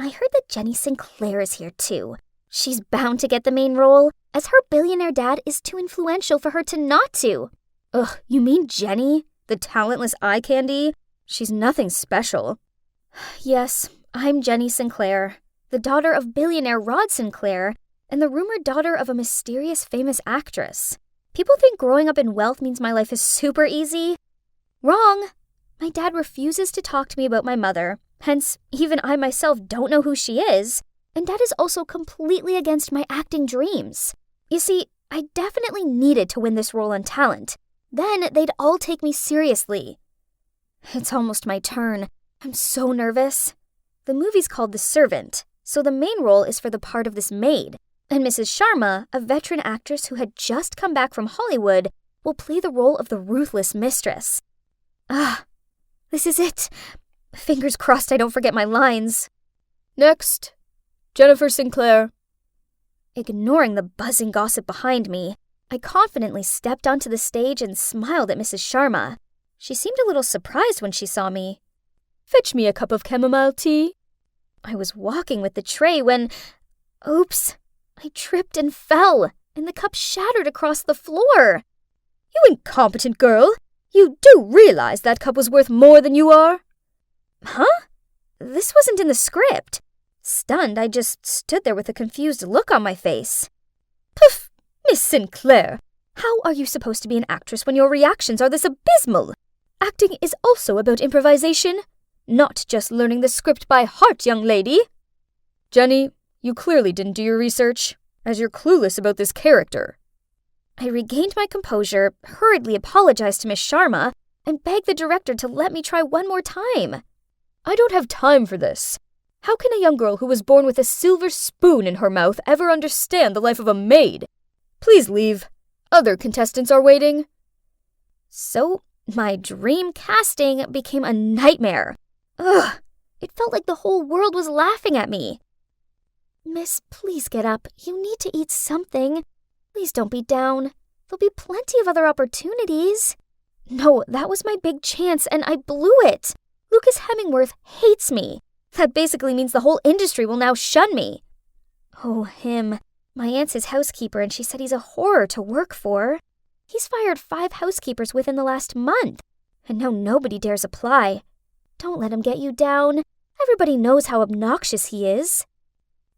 I heard that Jenny Sinclair is here too. She's bound to get the main role, as her billionaire dad is too influential for her to not to. Ugh, you mean Jenny? The talentless eye candy? She's nothing special. Yes, I'm Jenny Sinclair, the daughter of billionaire Rod Sinclair, and the rumored daughter of a mysterious famous actress. People think growing up in wealth means my life is super easy. Wrong! My dad refuses to talk to me about my mother, hence, even I myself don't know who she is, and Dad is also completely against my acting dreams. You see, I definitely needed to win this role on talent. Then they'd all take me seriously. It's almost my turn. I'm so nervous. The movie's called The Servant, so the main role is for the part of this maid, and Mrs. Sharma, a veteran actress who had just come back from Hollywood, will play the role of the ruthless mistress. This is it. Fingers crossed I don't forget my lines. Next, Jennifer Sinclair. Ignoring the buzzing gossip behind me, I confidently stepped onto the stage and smiled at Mrs. Sharma. She seemed a little surprised when she saw me. Fetch me a cup of chamomile tea. I was walking with the tray when... Oops! I tripped and fell, and the cup shattered across the floor. You incompetent girl! You do realize that cup was worth more than you are? Huh? This wasn't in the script. Stunned, I just stood there with a confused look on my face. Poof! Miss Sinclair, how are you supposed to be an actress when your reactions are this abysmal? Acting is also about improvisation, not just learning the script by heart, young lady. Jenny, you clearly didn't do your research, as you're clueless about this character. I regained my composure, hurriedly apologized to Miss Sharma, and begged the director to let me try one more time. I don't have time for this. How can a young girl who was born with a silver spoon in her mouth ever understand the life of a maid? Please leave. Other contestants are waiting. So, my dream casting became a nightmare. Ugh, it felt like the whole world was laughing at me. Miss, please get up. You need to eat something. Please don't be down. There'll be plenty of other opportunities. No, that was my big chance, and I blew it. Lucas Hemingworth hates me. That basically means the whole industry will now shun me. Oh, him. My aunt's his housekeeper, and she said he's a horror to work for. He's fired 5 housekeepers within the last month, and now nobody dares apply. Don't let him get you down. Everybody knows how obnoxious he is.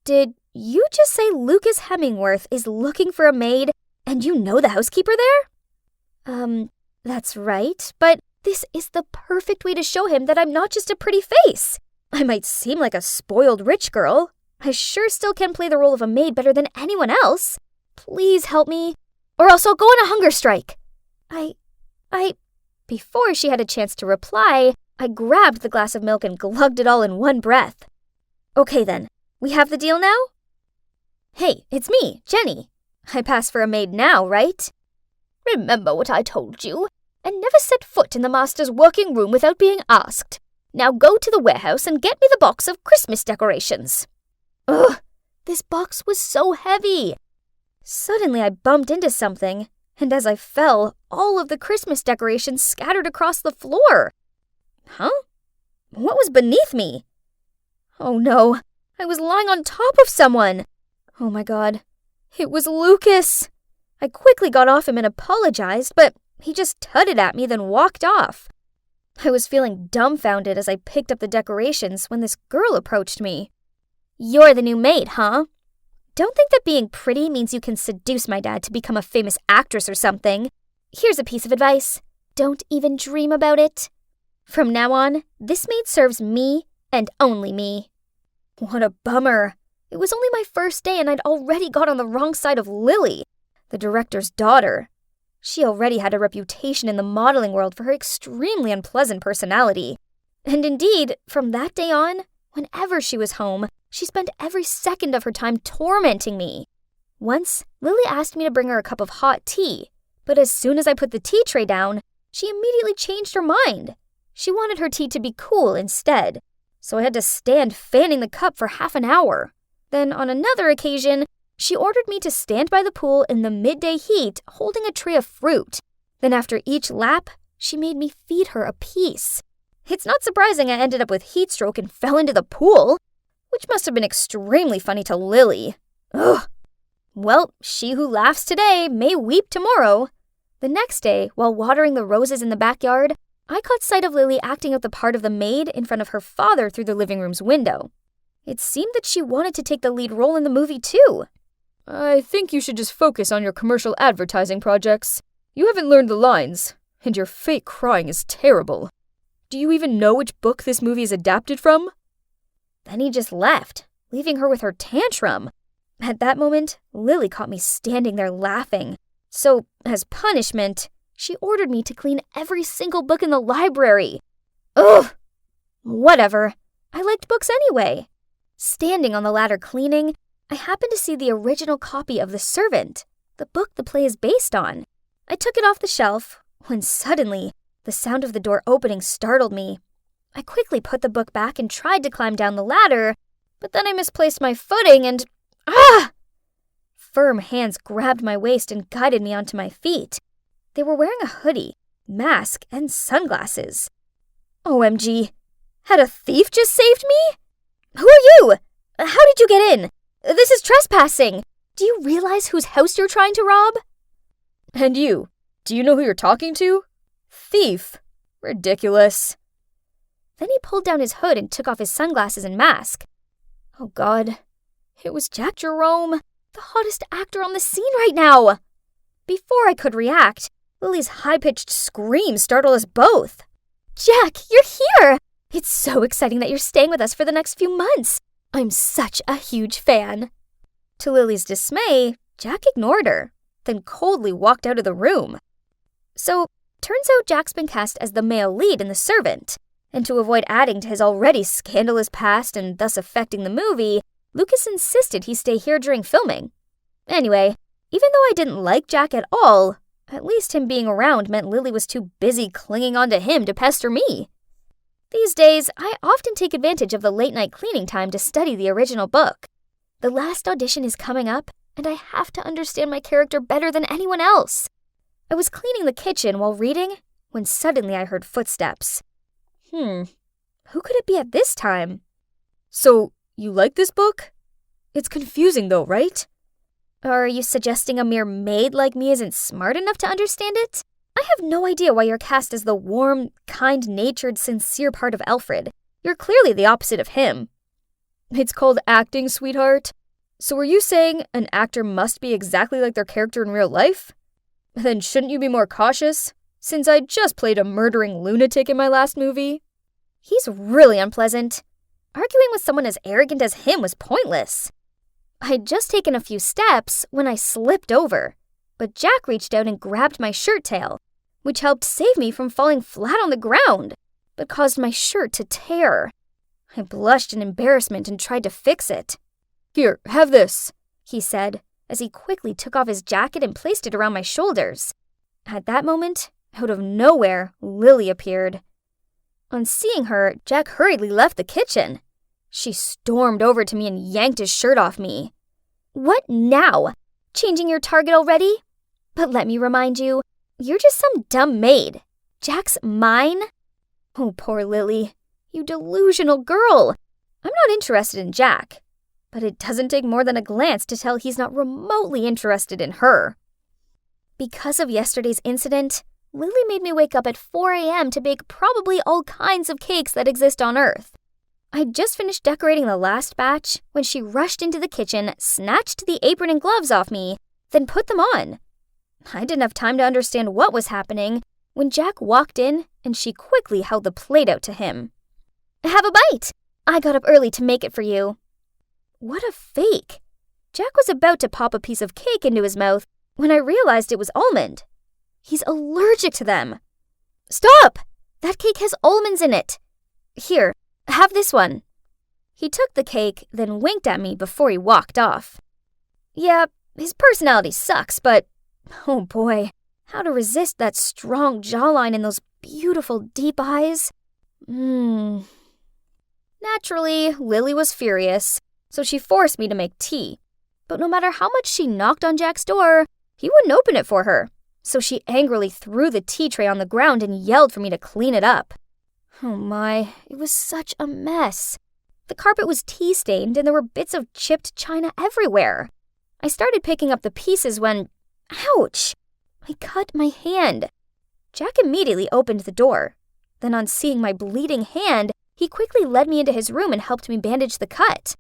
Did you just say Lucas Hemingworth is looking for a maid, and you know the housekeeper there? That's right, but this is the perfect way to show him that I'm not just a pretty face. I might seem like a spoiled rich girl. I sure still can play the role of a maid better than anyone else. Please help me, or else I'll go on a hunger strike. Before she had a chance to reply, I grabbed the glass of milk and glugged it all in one breath. Okay then, we have the deal now? Hey, it's me, Jenny. I pass for a maid now, right? Remember what I told you, and never set foot in the master's working room without being asked. Now go to the warehouse and get me the box of Christmas decorations. Ugh, this box was so heavy. Suddenly I bumped into something, and as I fell, all of the Christmas decorations scattered across the floor. Huh? What was beneath me? Oh no, I was lying on top of someone. Oh my god, it was Lucas. I quickly got off him and apologized, but he just tutted at me, then walked off. I was feeling dumbfounded as I picked up the decorations when this girl approached me. You're the new maid, huh? Don't think that being pretty means you can seduce my dad to become a famous actress or something. Here's a piece of advice. Don't even dream about it. From now on, this maid serves me and only me. What a bummer. It was only my first day and I'd already got on the wrong side of Lily, the director's daughter. She already had a reputation in the modeling world for her extremely unpleasant personality. And indeed, from that day on, whenever she was home, she spent every second of her time tormenting me. Once, Lily asked me to bring her a cup of hot tea, but as soon as I put the tea tray down, she immediately changed her mind. She wanted her tea to be cool instead, so I had to stand fanning the cup for half an hour. Then, on another occasion, she ordered me to stand by the pool in the midday heat holding a tray of fruit. Then after each lap, she made me feed her a piece. It's not surprising I ended up with heat stroke and fell into the pool. which must have been extremely funny to Lily. Ugh. Well, she who laughs today may weep tomorrow. The next day, while watering the roses in the backyard, I caught sight of Lily acting out the part of the maid in front of her father through the living room's window. It seemed that she wanted to take the lead role in the movie too. I think you should just focus on your commercial advertising projects. You haven't learned the lines, and your fake crying is terrible. Do you even know which book this movie is adapted from? Then he just left, leaving her with her tantrum. At that moment, Lily caught me standing there laughing. So, as punishment, she ordered me to clean every single book in the library. Ugh! Whatever. I liked books anyway. Standing on the ladder cleaning, I happened to see the original copy of The Servant, the book the play is based on. I took it off the shelf, when suddenly, the sound of the door opening startled me. I quickly put the book back and tried to climb down the ladder, but then I misplaced my footing and... Ah! Firm hands grabbed my waist and guided me onto my feet. They were wearing a hoodie, mask, and sunglasses. OMG, had a thief just saved me? Who are you? How did you get in? This is trespassing. Do you realize whose house you're trying to rob? And you, do you know who you're talking to? Thief. Ridiculous. Then he pulled down his hood and took off his sunglasses and mask. Oh God, it was Jack Jerome, the hottest actor on the scene right now. Before I could react, Lily's high-pitched scream startled us both. Jack, you're here! It's so exciting that you're staying with us for the next few months. I'm such a huge fan. To Lily's dismay, Jack ignored her, then coldly walked out of the room. So, turns out Jack's been cast as the male lead in The Servant, and to avoid adding to his already scandalous past and thus affecting the movie, Lucas insisted he stay here during filming. Anyway, even though I didn't like Jack at all, at least him being around meant Lily was too busy clinging onto him to pester me. These days, I often take advantage of the late-night cleaning time to study the original book. The last audition is coming up, and I have to understand my character better than anyone else. I was cleaning the kitchen while reading, when suddenly I heard footsteps. Who could it be at this time? So, you like this book? It's confusing though, right? Are you suggesting a mere maid like me isn't smart enough to understand it? I have no idea why you're cast as the warm, kind-natured, sincere part of Alfred. You're clearly the opposite of him. It's called acting, sweetheart. So are you saying an actor must be exactly like their character in real life? Then shouldn't you be more cautious, since I just played a murdering lunatic in my last movie? He's really unpleasant. Arguing with someone as arrogant as him was pointless. I'd just taken a few steps when I slipped over, but Jack reached out and grabbed my shirt tail, which helped save me from falling flat on the ground, but caused my shirt to tear. I blushed in embarrassment and tried to fix it. Here, have this, he said, as he quickly took off his jacket and placed it around my shoulders. At that moment, out of nowhere, Lily appeared. On seeing her, Jack hurriedly left the kitchen. She stormed over to me and yanked his shirt off me. What now? Changing your target already? But let me remind you, you're just some dumb maid. Jack's mine? Oh, poor Lily. You delusional girl. I'm not interested in Jack, but it doesn't take more than a glance to tell he's not remotely interested in her. Because of yesterday's incident, Lily made me wake up at 4 a.m. to bake probably all kinds of cakes that exist on Earth. I'd just finished decorating the last batch when she rushed into the kitchen, snatched the apron and gloves off me, then put them on. I didn't have time to understand what was happening when Jack walked in and she quickly held the plate out to him. Have a bite! I got up early to make it for you. What a fake! Jack was about to pop a piece of cake into his mouth when I realized it was almond. He's allergic to them. Stop! That cake has almonds in it. Here, have this one. He took the cake, then winked at me before he walked off. Yeah, his personality sucks, but oh boy, how to resist that strong jawline and those beautiful deep eyes? Naturally, Lily was furious, so she forced me to make tea. But no matter how much she knocked on Jack's door, he wouldn't open it for her. So she angrily threw the tea tray on the ground and yelled for me to clean it up. Oh my, it was such a mess. The carpet was tea-stained and there were bits of chipped china everywhere. I started picking up the pieces when, ouch! I cut my hand. Jack immediately opened the door. Then on seeing my bleeding hand, he quickly led me into his room and helped me bandage the cut.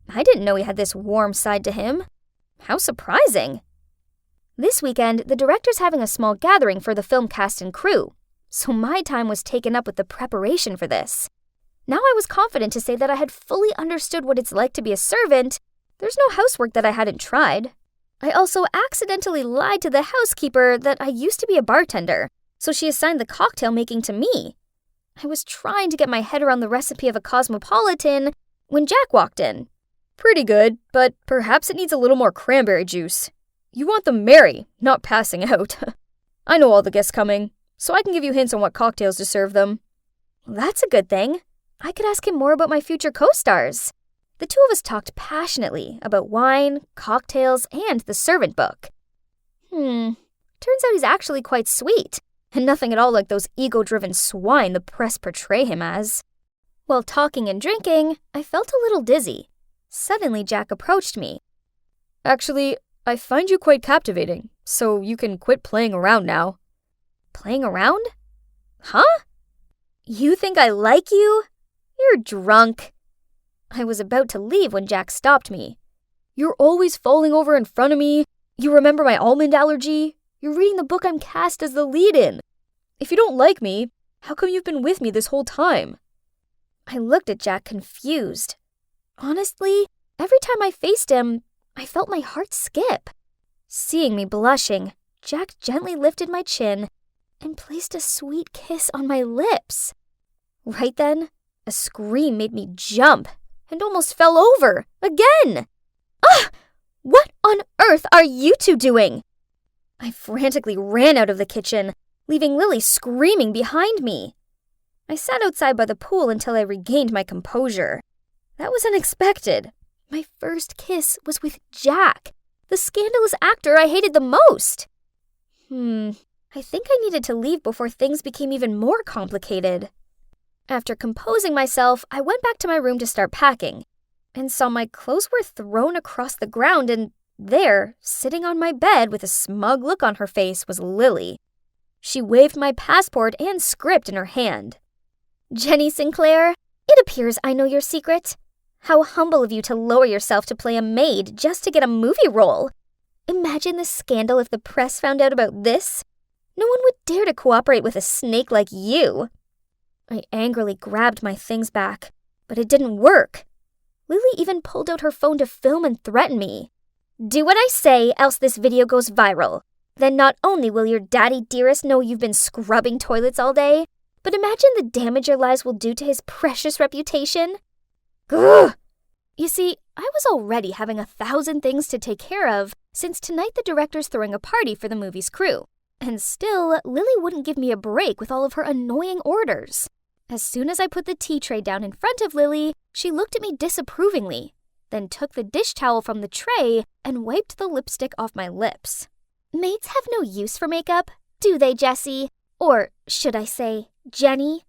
I didn't know he had this warm side to him. How surprising! This weekend, the director's having a small gathering for the film cast and crew, so my time was taken up with the preparation for this. Now I was confident to say that I had fully understood what it's like to be a servant. There's no housework that I hadn't tried. I also accidentally lied to the housekeeper that I used to be a bartender, so she assigned the cocktail making to me. I was trying to get my head around the recipe of a cosmopolitan when Jack walked in. Pretty good, but perhaps it needs a little more cranberry juice. You want them merry, not passing out. I know all the guests coming, so I can give you hints on what cocktails to serve them. That's a good thing. I could ask him more about my future co-stars. The two of us talked passionately about wine, cocktails, and the servant book. Turns out he's actually quite sweet, and nothing at all like those ego-driven swine the press portray him as. While talking and drinking, I felt a little dizzy. Suddenly, Jack approached me. Actually, I find you quite captivating, so you can quit playing around now. Playing around? Huh? You think I like you? You're drunk. I was about to leave when Jack stopped me. You're always falling over in front of me. You remember my almond allergy? You're reading the book I'm cast as the lead in. If you don't like me, how come you've been with me this whole time? I looked at Jack confused. Honestly, every time I faced him, I felt my heart skip. Seeing me blushing, Jack gently lifted my chin and placed a sweet kiss on my lips. Right then, a scream made me jump and almost fell over again. Ah! What on earth are you two doing? I frantically ran out of the kitchen, leaving Lily screaming behind me. I sat outside by the pool until I regained my composure. That was unexpected. My first kiss was with Jack, the scandalous actor I hated the most. I think I needed to leave before things became even more complicated. After composing myself, I went back to my room to start packing, and saw my clothes were thrown across the ground, and there, sitting on my bed with a smug look on her face, was Lily. She waved my passport and script in her hand. Jenny Sinclair, it appears I know your secret. How humble of you to lower yourself to play a maid just to get a movie role. Imagine the scandal if the press found out about this. No one would dare to cooperate with a snake like you. I angrily grabbed my things back, but it didn't work. Lily even pulled out her phone to film and threaten me. Do what I say, else this video goes viral. Then not only will your daddy dearest know you've been scrubbing toilets all day, but imagine the damage your lies will do to his precious reputation. Ugh! You see, I was already having 1,000 things to take care of since tonight the director's throwing a party for the movie's crew. And still, Lily wouldn't give me a break with all of her annoying orders. As soon as I put the tea tray down in front of Lily, she looked at me disapprovingly, then took the dish towel from the tray and wiped the lipstick off my lips. Maids have no use for makeup, do they, Jessie? Or should I say, Jenny?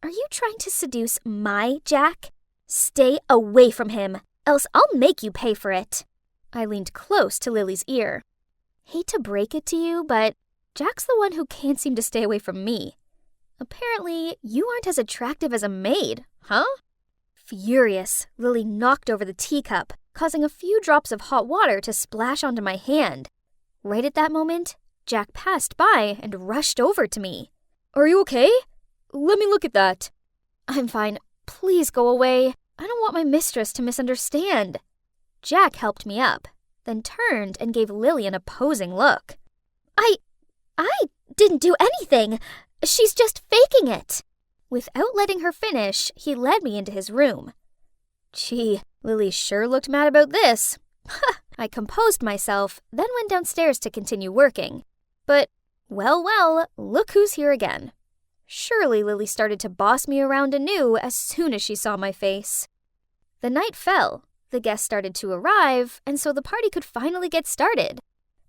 Are you trying to seduce my Jack? Stay away from him, else I'll make you pay for it. I leaned close to Lily's ear. Hate to break it to you, but Jack's the one who can't seem to stay away from me. Apparently, you aren't as attractive as a maid, huh? Furious, Lily knocked over the teacup, causing a few drops of hot water to splash onto my hand. Right at that moment, Jack passed by and rushed over to me. Are you okay? Let me look at that. I'm fine. Please go away. I don't want my mistress to misunderstand. Jack helped me up, then turned and gave Lily an opposing look. I didn't do anything. She's just faking it. Without letting her finish, he led me into his room. Gee, Lily sure looked mad about this. I composed myself, then went downstairs to continue working. But, well, look who's here again. Surely Lily started to boss me around anew as soon as she saw my face. The night fell, the guests started to arrive, and so the party could finally get started.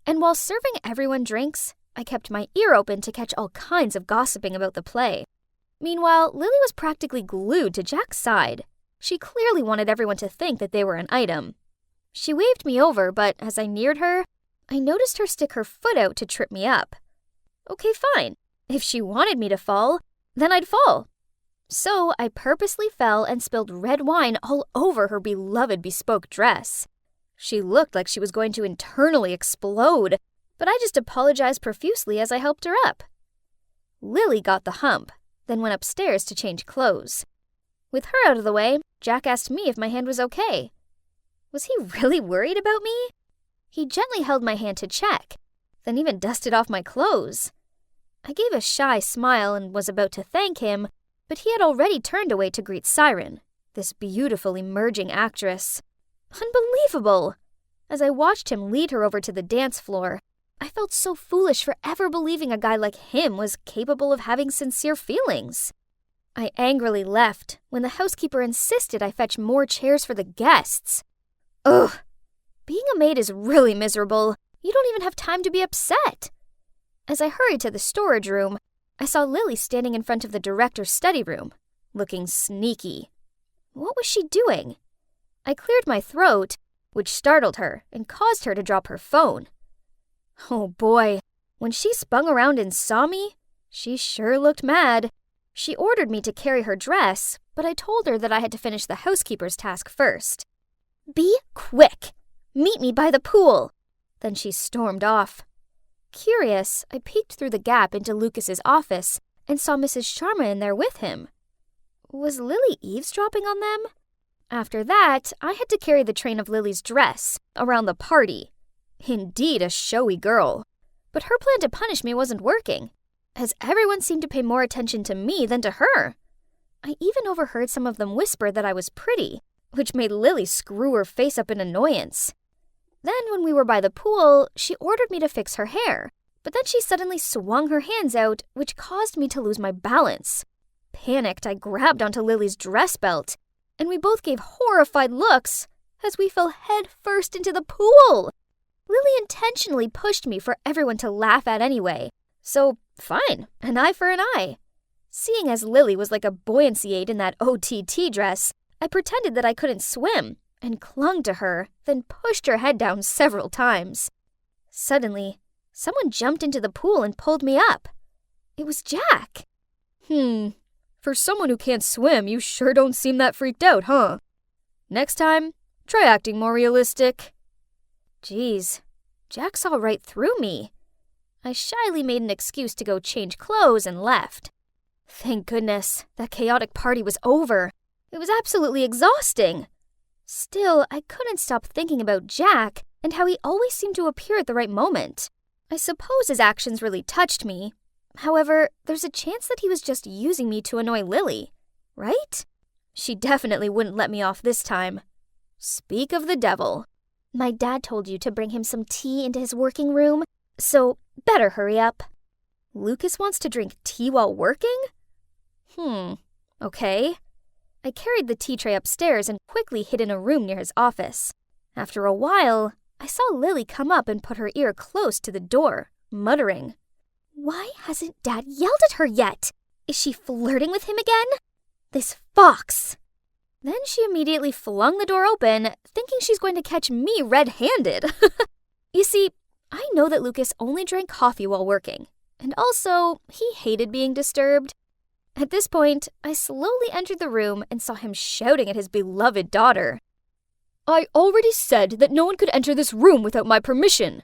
And while serving everyone drinks, I kept my ear open to catch all kinds of gossiping about the play. Meanwhile, Lily was practically glued to Jack's side. She clearly wanted everyone to think that they were an item. She waved me over, but as I neared her, I noticed her stick her foot out to trip me up. Okay, fine. If she wanted me to fall, then I'd fall. So I purposely fell and spilled red wine all over her beloved bespoke dress. She looked like she was going to internally explode, but I just apologized profusely as I helped her up. Lily got the hump, then went upstairs to change clothes. With her out of the way, Jack asked me if my hand was okay. Was he really worried about me? He gently held my hand to check, then even dusted off my clothes. I gave a shy smile and was about to thank him, but he had already turned away to greet Siren, this beautiful emerging actress. Unbelievable! As I watched him lead her over to the dance floor, I felt so foolish for ever believing a guy like him was capable of having sincere feelings. I angrily left when the housekeeper insisted I fetch more chairs for the guests. Ugh! Being a maid is really miserable. You don't even have time to be upset. As I hurried to the storage room, I saw Lily standing in front of the director's study room, looking sneaky. What was she doing? I cleared my throat, which startled her and caused her to drop her phone. Oh boy, when she spun around and saw me, she sure looked mad. She ordered me to carry her dress, but I told her that I had to finish the housekeeper's task first. Be quick! Meet me by the pool! Then she stormed off. Curious, I peeked through the gap into Lucas's office and saw Mrs. Sharma in there with him. Was Lily eavesdropping on them? After that, I had to carry the train of Lily's dress around the party. Indeed, a showy girl. But her plan to punish me wasn't working, as everyone seemed to pay more attention to me than to her. I even overheard some of them whisper that I was pretty, which made Lily screw her face up in annoyance. Then when we were by the pool, she ordered me to fix her hair, but then she suddenly swung her hands out, which caused me to lose my balance. Panicked, I grabbed onto Lily's dress belt, and we both gave horrified looks as we fell head first into the pool. Lily intentionally pushed me for everyone to laugh at anyway, so fine, an eye for an eye. Seeing as Lily was like a buoyancy aid in that OTT dress, I pretended that I couldn't swim and clung to her, then pushed her head down several times. Suddenly, someone jumped into the pool and pulled me up. It was Jack. For someone who can't swim, you sure don't seem that freaked out, huh? Next time, try acting more realistic. Geez, Jack saw right through me. I shyly made an excuse to go change clothes and left. Thank goodness, that chaotic party was over. It was absolutely exhausting. Still, I couldn't stop thinking about Jack and how he always seemed to appear at the right moment. I suppose his actions really touched me. However, there's a chance that he was just using me to annoy Lily, right? She definitely wouldn't let me off this time. Speak of the devil. My dad told you to bring him some tea into his working room, so better hurry up. Lucas wants to drink tea while working? Okay. I carried the tea tray upstairs and quickly hid in a room near his office. After a while, I saw Lily come up and put her ear close to the door, muttering, "Why hasn't Dad yelled at her yet? Is she flirting with him again? This fox!" Then she immediately flung the door open, thinking she's going to catch me red-handed. You see, I know that Lucas only drank coffee while working, and also he hated being disturbed. At this point, I slowly entered the room and saw him shouting at his beloved daughter. "I already said that no one could enter this room without my permission."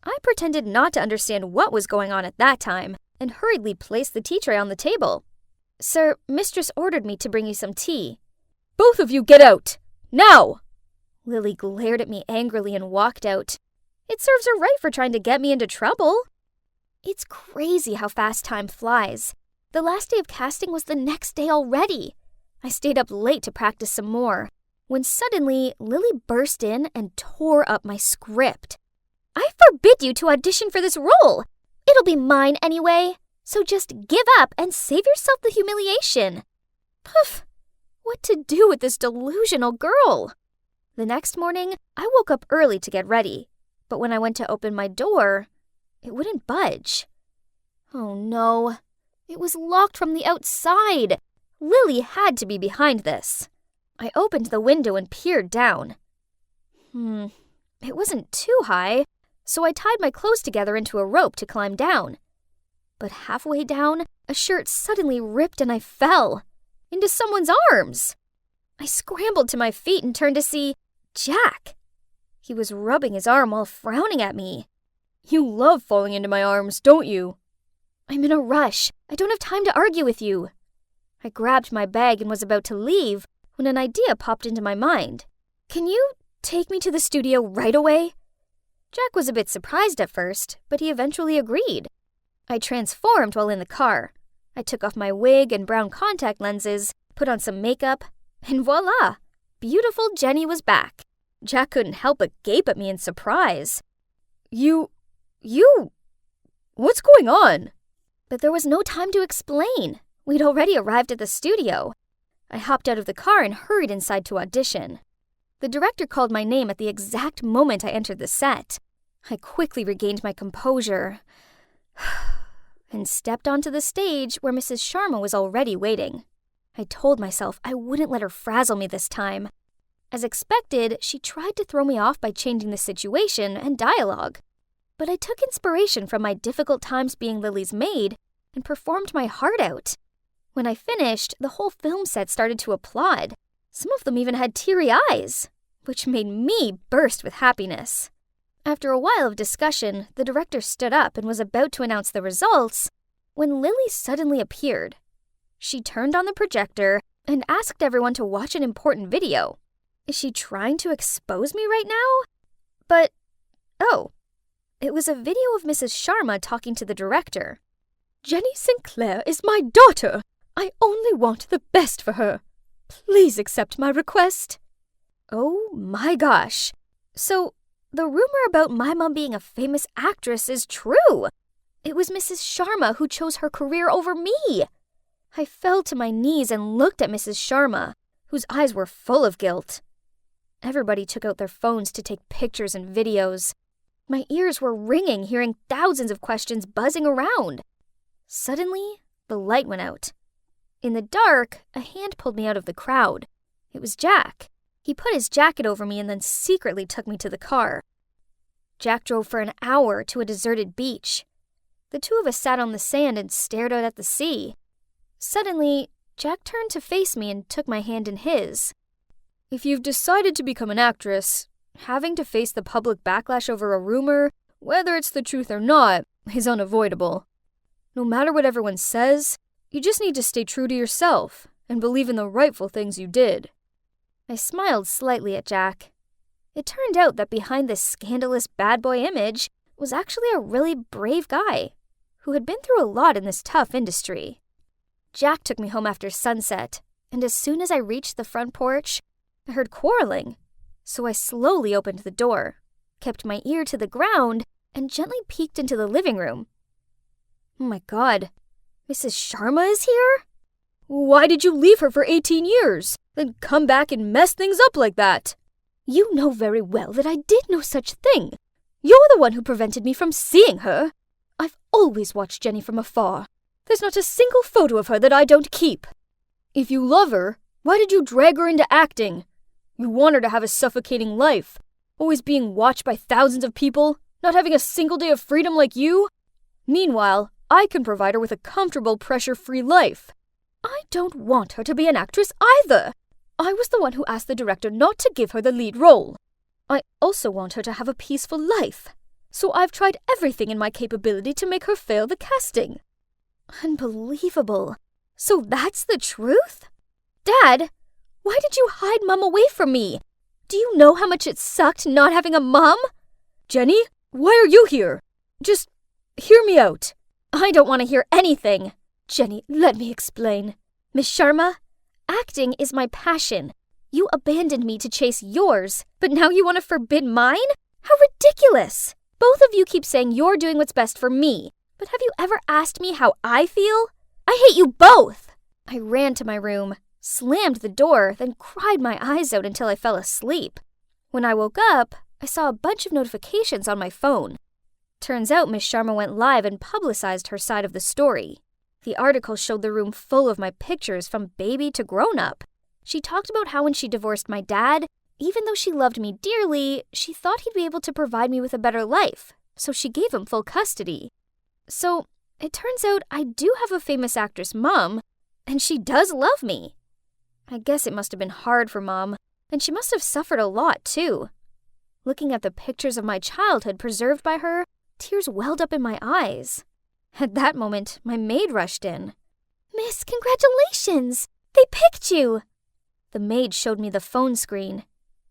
I pretended not to understand what was going on at that time and hurriedly placed the tea tray on the table. "Sir, Mistress ordered me to bring you some tea." "Both of you get out! Now!" Lily glared at me angrily and walked out. It serves her right for trying to get me into trouble. It's crazy how fast time flies. The last day of casting was the next day already. I stayed up late to practice some more, when suddenly Lily burst in and tore up my script. "I forbid you to audition for this role. It'll be mine anyway, so just give up and save yourself the humiliation." Poof! What to do with this delusional girl? The next morning, I woke up early to get ready, but when I went to open my door, it wouldn't budge. Oh no, it was locked from the outside. Lily had to be behind this. I opened the window and peered down. It wasn't too high, so I tied my clothes together into a rope to climb down. But halfway down, a shirt suddenly ripped and I fell into someone's arms. I scrambled to my feet and turned to see Jack. He was rubbing his arm while frowning at me. "You love falling into my arms, don't you?" "I'm in a rush. I don't have time to argue with you." I grabbed my bag and was about to leave when an idea popped into my mind. "Can you take me to the studio right away?" Jack was a bit surprised at first, but he eventually agreed. I transformed while in the car. I took off my wig and brown contact lenses, put on some makeup, and voila! Beautiful Jenny was back. Jack couldn't help but gape at me in surprise. You... What's going on?" But there was no time to explain. We'd already arrived at the studio. I hopped out of the car and hurried inside to audition. The director called my name at the exact moment I entered the set. I quickly regained my composure and stepped onto the stage where Mrs. Sharma was already waiting. I told myself I wouldn't let her frazzle me this time. As expected, she tried to throw me off by changing the situation and dialogue. But I took inspiration from my difficult times being Lily's maid and performed my heart out. When I finished, the whole film set started to applaud. Some of them even had teary eyes, which made me burst with happiness. After a while of discussion, the director stood up and was about to announce the results when Lily suddenly appeared. She turned on the projector and asked everyone to watch an important video. Is she trying to expose me right now? But, it was a video of Mrs. Sharma talking to the director. "Jenny Sinclair is my daughter. I only want the best for her. Please accept my request." Oh my gosh. So, the rumor about my mom being a famous actress is true. It was Mrs. Sharma who chose her career over me. I fell to my knees and looked at Mrs. Sharma, whose eyes were full of guilt. Everybody took out their phones to take pictures and videos. My ears were ringing hearing thousands of questions buzzing around. Suddenly, the light went out. In the dark, a hand pulled me out of the crowd. It was Jack. He put his jacket over me and then secretly took me to the car. Jack drove for an hour to a deserted beach. The two of us sat on the sand and stared out at the sea. Suddenly, Jack turned to face me and took my hand in his. "If you've decided to become an actress, having to face the public backlash over a rumor, whether it's the truth or not, is unavoidable. No matter what everyone says, you just need to stay true to yourself and believe in the rightful things you did." I smiled slightly at Jack. It turned out that behind this scandalous bad boy image was actually a really brave guy who had been through a lot in this tough industry. Jack took me home after sunset, and as soon as I reached the front porch, I heard quarreling. So I slowly opened the door, kept my ear to the ground, and gently peeked into the living room. Oh my God, Mrs. Sharma is here? "Why did you leave her for 18 years, then come back and mess things up like that?" "You know very well that I did no such thing. You're the one who prevented me from seeing her. I've always watched Jenny from afar. There's not a single photo of her that I don't keep." "If you love her, why did you drag her into acting? You want her to have a suffocating life, always being watched by thousands of people, not having a single day of freedom like you? Meanwhile, I can provide her with a comfortable, pressure-free life. I don't want her to be an actress either. I was the one who asked the director not to give her the lead role. I also want her to have a peaceful life, so I've tried everything in my capability to make her fail the casting." Unbelievable. So that's the truth? Dad, why did you hide Mom away from me? Do you know how much it sucked not having a mom? "Jenny, why are you here? Just hear me out." "I don't want to hear anything." "Jenny, let me explain. Miss Sharma, acting is my passion. You abandoned me to chase yours, but now you want to forbid mine? How ridiculous! Both of you keep saying you're doing what's best for me, but have you ever asked me how I feel? I hate you both!" I ran to my room, slammed the door, then cried my eyes out until I fell asleep. When I woke up, I saw a bunch of notifications on my phone. Turns out Miss Sharma went live and publicized her side of the story. The article showed the room full of my pictures from baby to grown-up. She talked about how when she divorced my dad, even though she loved me dearly, she thought he'd be able to provide me with a better life, so she gave him full custody. So, it turns out I do have a famous actress mom, and she does love me. I guess it must have been hard for Mom, and she must have suffered a lot, too. Looking at the pictures of my childhood preserved by her, tears welled up in my eyes. At that moment, my maid rushed in. "Miss, congratulations! They picked you!" The maid showed me the phone screen.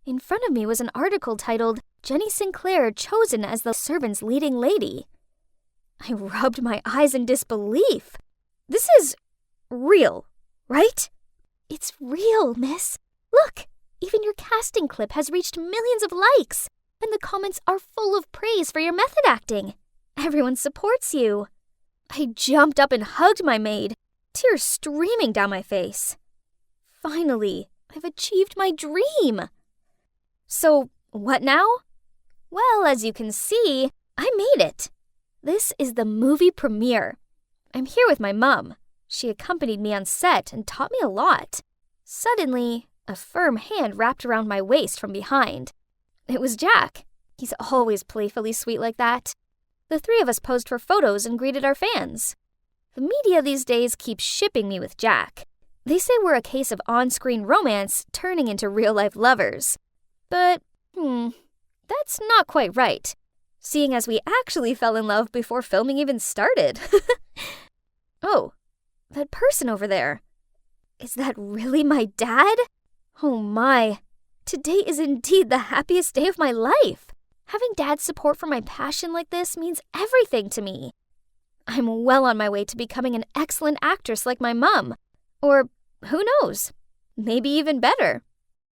In front of me was an article titled, "Jenny Sinclair Chosen as the Servant's Leading Lady." I rubbed my eyes in disbelief. This is real, right? It's real, miss. Look, even your casting clip has reached millions of likes, and the comments are full of praise for your method acting. Everyone supports you. I jumped up and hugged my maid, tears streaming down my face. Finally, I've achieved my dream. So, what now? Well, as you can see, I made it. This is the movie premiere. I'm here with my mom. She accompanied me on set and taught me a lot. Suddenly, a firm hand wrapped around my waist from behind. It was Jack. He's always playfully sweet like that. The three of us posed for photos and greeted our fans. The media these days keeps shipping me with Jack. They say we're a case of on-screen romance turning into real-life lovers. But, that's not quite right, seeing as we actually fell in love before filming even started. Oh, that person over there. Is that really my dad? Oh my, today is indeed the happiest day of my life. Having Dad's support for my passion like this means everything to me. I'm well on my way to becoming an excellent actress like my mom. Or, who knows, maybe even better.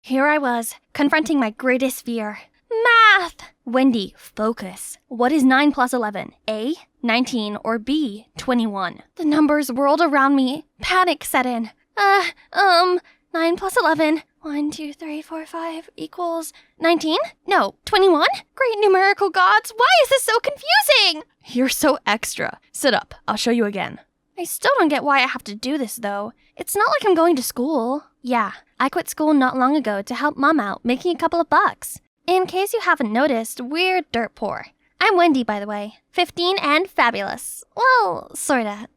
Here I was, confronting my greatest fear. Math! Wendy, focus. What is 9 plus 11? A, 19, or B, 21? The numbers whirled around me. Panic set in. 9 plus 11. 1, 2, 3, 4, 5 equals 19? No, 21? Great numerical gods, why is this so confusing? You're so extra. Sit up, I'll show you again. I still don't get why I have to do this, though. It's not like I'm going to school. Yeah, I quit school not long ago to help Mom out, making a couple of bucks. In case you haven't noticed, we're dirt poor. I'm Wendy, by the way. 15 and fabulous. Well, sorta.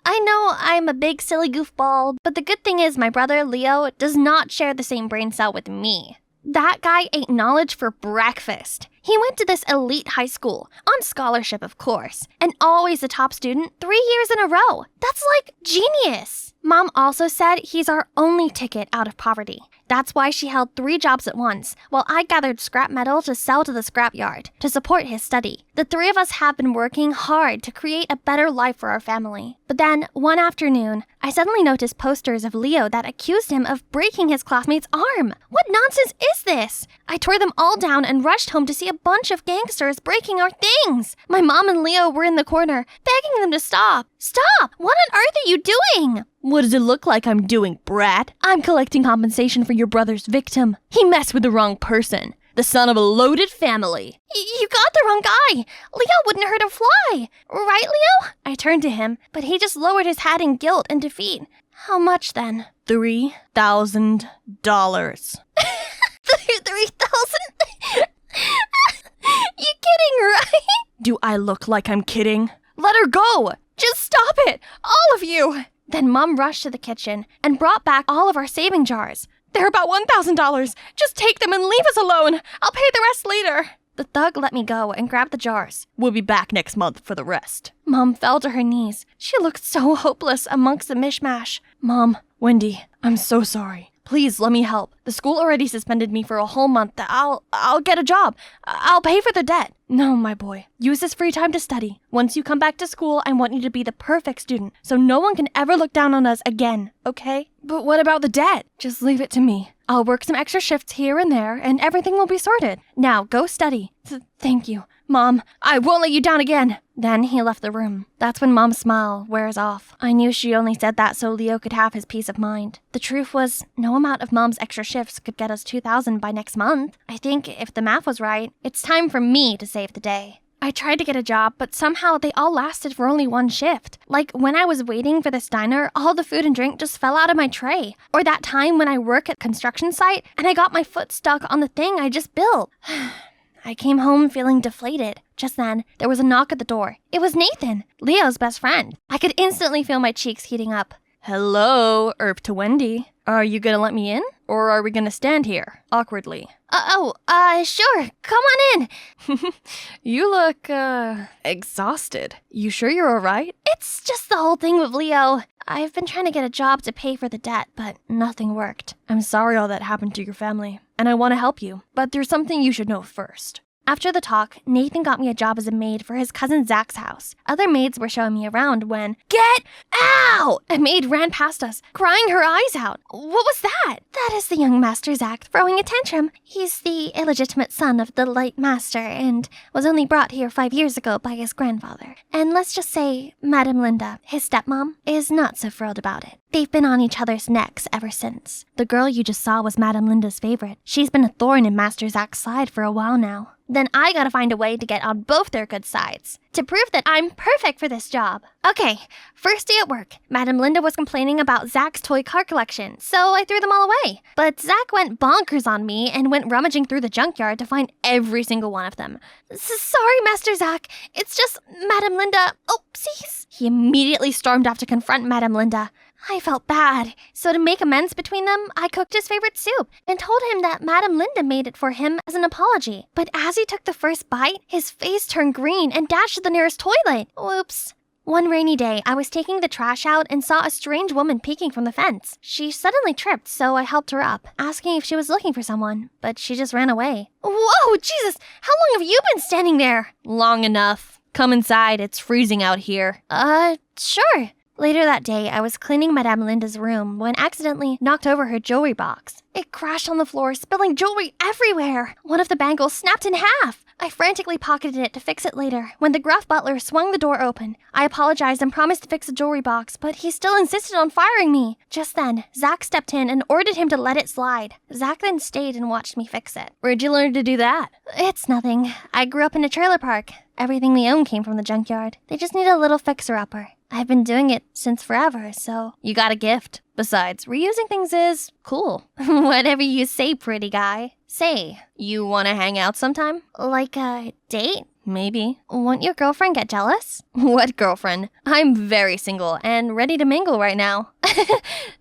I know I'm a big silly goofball, but the good thing is my brother, Leo, does not share the same brain cell with me. That guy ate knowledge for breakfast. He went to this elite high school, on scholarship of course, and always the top student 3 years in a row. That's like genius. Mom also said he's our only ticket out of poverty. That's why she held 3 jobs at once, while I gathered scrap metal to sell to the scrapyard to support his study. The 3 of us have been working hard to create a better life for our family. But then, one afternoon, I suddenly noticed posters of Leo that accused him of breaking his classmate's arm. What nonsense is this? I tore them all down and rushed home to see a bunch of gangsters breaking our things. My mom and Leo were in the corner, begging them to stop. Stop! What on earth are you doing? What does it look like I'm doing, brat? I'm collecting compensation for your brother's victim. He messed with the wrong person. The son of a loaded family. You got the wrong guy. Leo wouldn't hurt a fly. Right, Leo? I turned to him, but he just lowered his hat in guilt and defeat. How much then? $3,000. 3,000? You kidding, right? Do I look like I'm kidding? Let her go! Just stop it! All of you! Then Mom rushed to the kitchen and brought back all of our saving jars. They're about $1,000. Just take them and leave us alone. I'll pay the rest later. The thug let me go and grabbed the jars. We'll be back next month for the rest. Mom fell to her knees. She looked so hopeless amongst the mishmash. Mom, Wendy, I'm so sorry. Please let me help. The school already suspended me for a whole month. I'll get a job. I'll pay for the debt. No, my boy. Use this free time to study. Once you come back to school, I want you to be the perfect student, so no one can ever look down on us again, okay? But what about the debt? Just leave it to me. I'll work some extra shifts here and there, and everything will be sorted. Now, go study. Thank you. Mom, I won't let you down again. Then he left the room. That's when Mom's smile wears off. I knew she only said that so Leo could have his peace of mind. The truth was, no amount of Mom's extra shifts could get us $2,000 by next month. I think if the math was right, it's time for me to save the day. I tried to get a job, but somehow they all lasted for only one shift. Like when I was waiting for this diner, all the food and drink just fell out of my tray. Or that time when I work at construction site and I got my foot stuck on the thing I just built. I came home feeling deflated. Just then, there was a knock at the door. It was Nathan, Leo's best friend. I could instantly feel my cheeks heating up. Hello, Erp to Wendy. Are you gonna let me in? Or are we gonna stand here, awkwardly? Sure. Come on in. You look, exhausted. You sure you're alright? It's just the whole thing with Leo. I've been trying to get a job to pay for the debt, but nothing worked. I'm sorry all that happened to your family, and I want to help you, but there's something you should know first. After the talk, Nathan got me a job as a maid for his cousin Zach's house. Other maids were showing me around when, Get out! A maid ran past us, crying her eyes out. What was that? That is the young Master Zach throwing a tantrum. He's the illegitimate son of the late master and was only brought here 5 years ago by his grandfather. And let's just say, Madame Linda, his stepmom, is not so thrilled about it. They've been on each other's necks ever since. The girl you just saw was Madame Linda's favorite. She's been a thorn in Master Zach's side for a while now. Then I gotta find a way to get on both their good sides, to prove that I'm perfect for this job. Okay, first day at work, Madame Linda was complaining about Zach's toy car collection, so I threw them all away. But Zach went bonkers on me and went rummaging through the junkyard to find every single one of them. Sorry, Master Zach, it's just Madame Linda. Oopsies. He immediately stormed off to confront Madame Linda. I felt bad, so to make amends between them, I cooked his favorite soup and told him that Madame Linda made it for him as an apology. But as he took the first bite, his face turned green and dashed to the nearest toilet. Whoops. One rainy day, I was taking the trash out and saw a strange woman peeking from the fence. She suddenly tripped, so I helped her up, asking if she was looking for someone, but she just ran away. Whoa, Jesus! How long have you been standing there? Long enough. Come inside, it's freezing out here. Sure. Later that day, I was cleaning Madame Linda's room when accidentally knocked over her jewelry box. It crashed on the floor, spilling jewelry everywhere. One of the bangles snapped in half. I frantically pocketed it to fix it later. When the gruff butler swung the door open, I apologized and promised to fix the jewelry box, but he still insisted on firing me. Just then, Zach stepped in and ordered him to let it slide. Zach then stayed and watched me fix it. Where'd you learn to do that? It's nothing. I grew up in a trailer park. Everything we own came from the junkyard. They just need a little fixer-upper. I've been doing it since forever, so... You got a gift. Besides, reusing things is cool. Whatever you say, pretty guy. Say, you want to hang out sometime? Like a date? Maybe. Won't your girlfriend get jealous? What girlfriend? I'm very single and ready to mingle right now.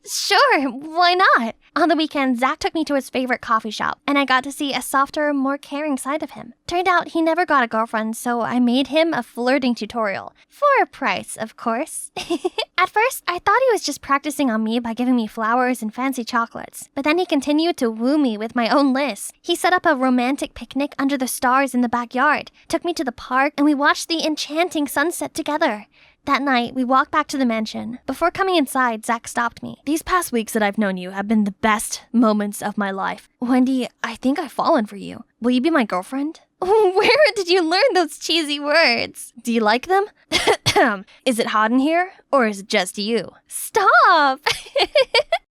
Sure, why not? On the weekend, Zach took me to his favorite coffee shop, and I got to see a softer, more caring side of him. Turned out he never got a girlfriend, so I made him a flirting tutorial. For a price, of course. At first, I thought he was just practicing on me by giving me flowers and fancy chocolates. But then he continued to woo me with my own list. He set up a romantic picnic under the stars in the backyard, took me to the park, and we watched the enchanting sunset together. That night, we walked back to the mansion. Before coming inside, Zach stopped me. These past weeks that I've known you have been the best moments of my life. Wendy, I think I've fallen for you. Will you be my girlfriend? Where did you learn those cheesy words? Do you like them? Is it hot in here? Or is it just you? Stop!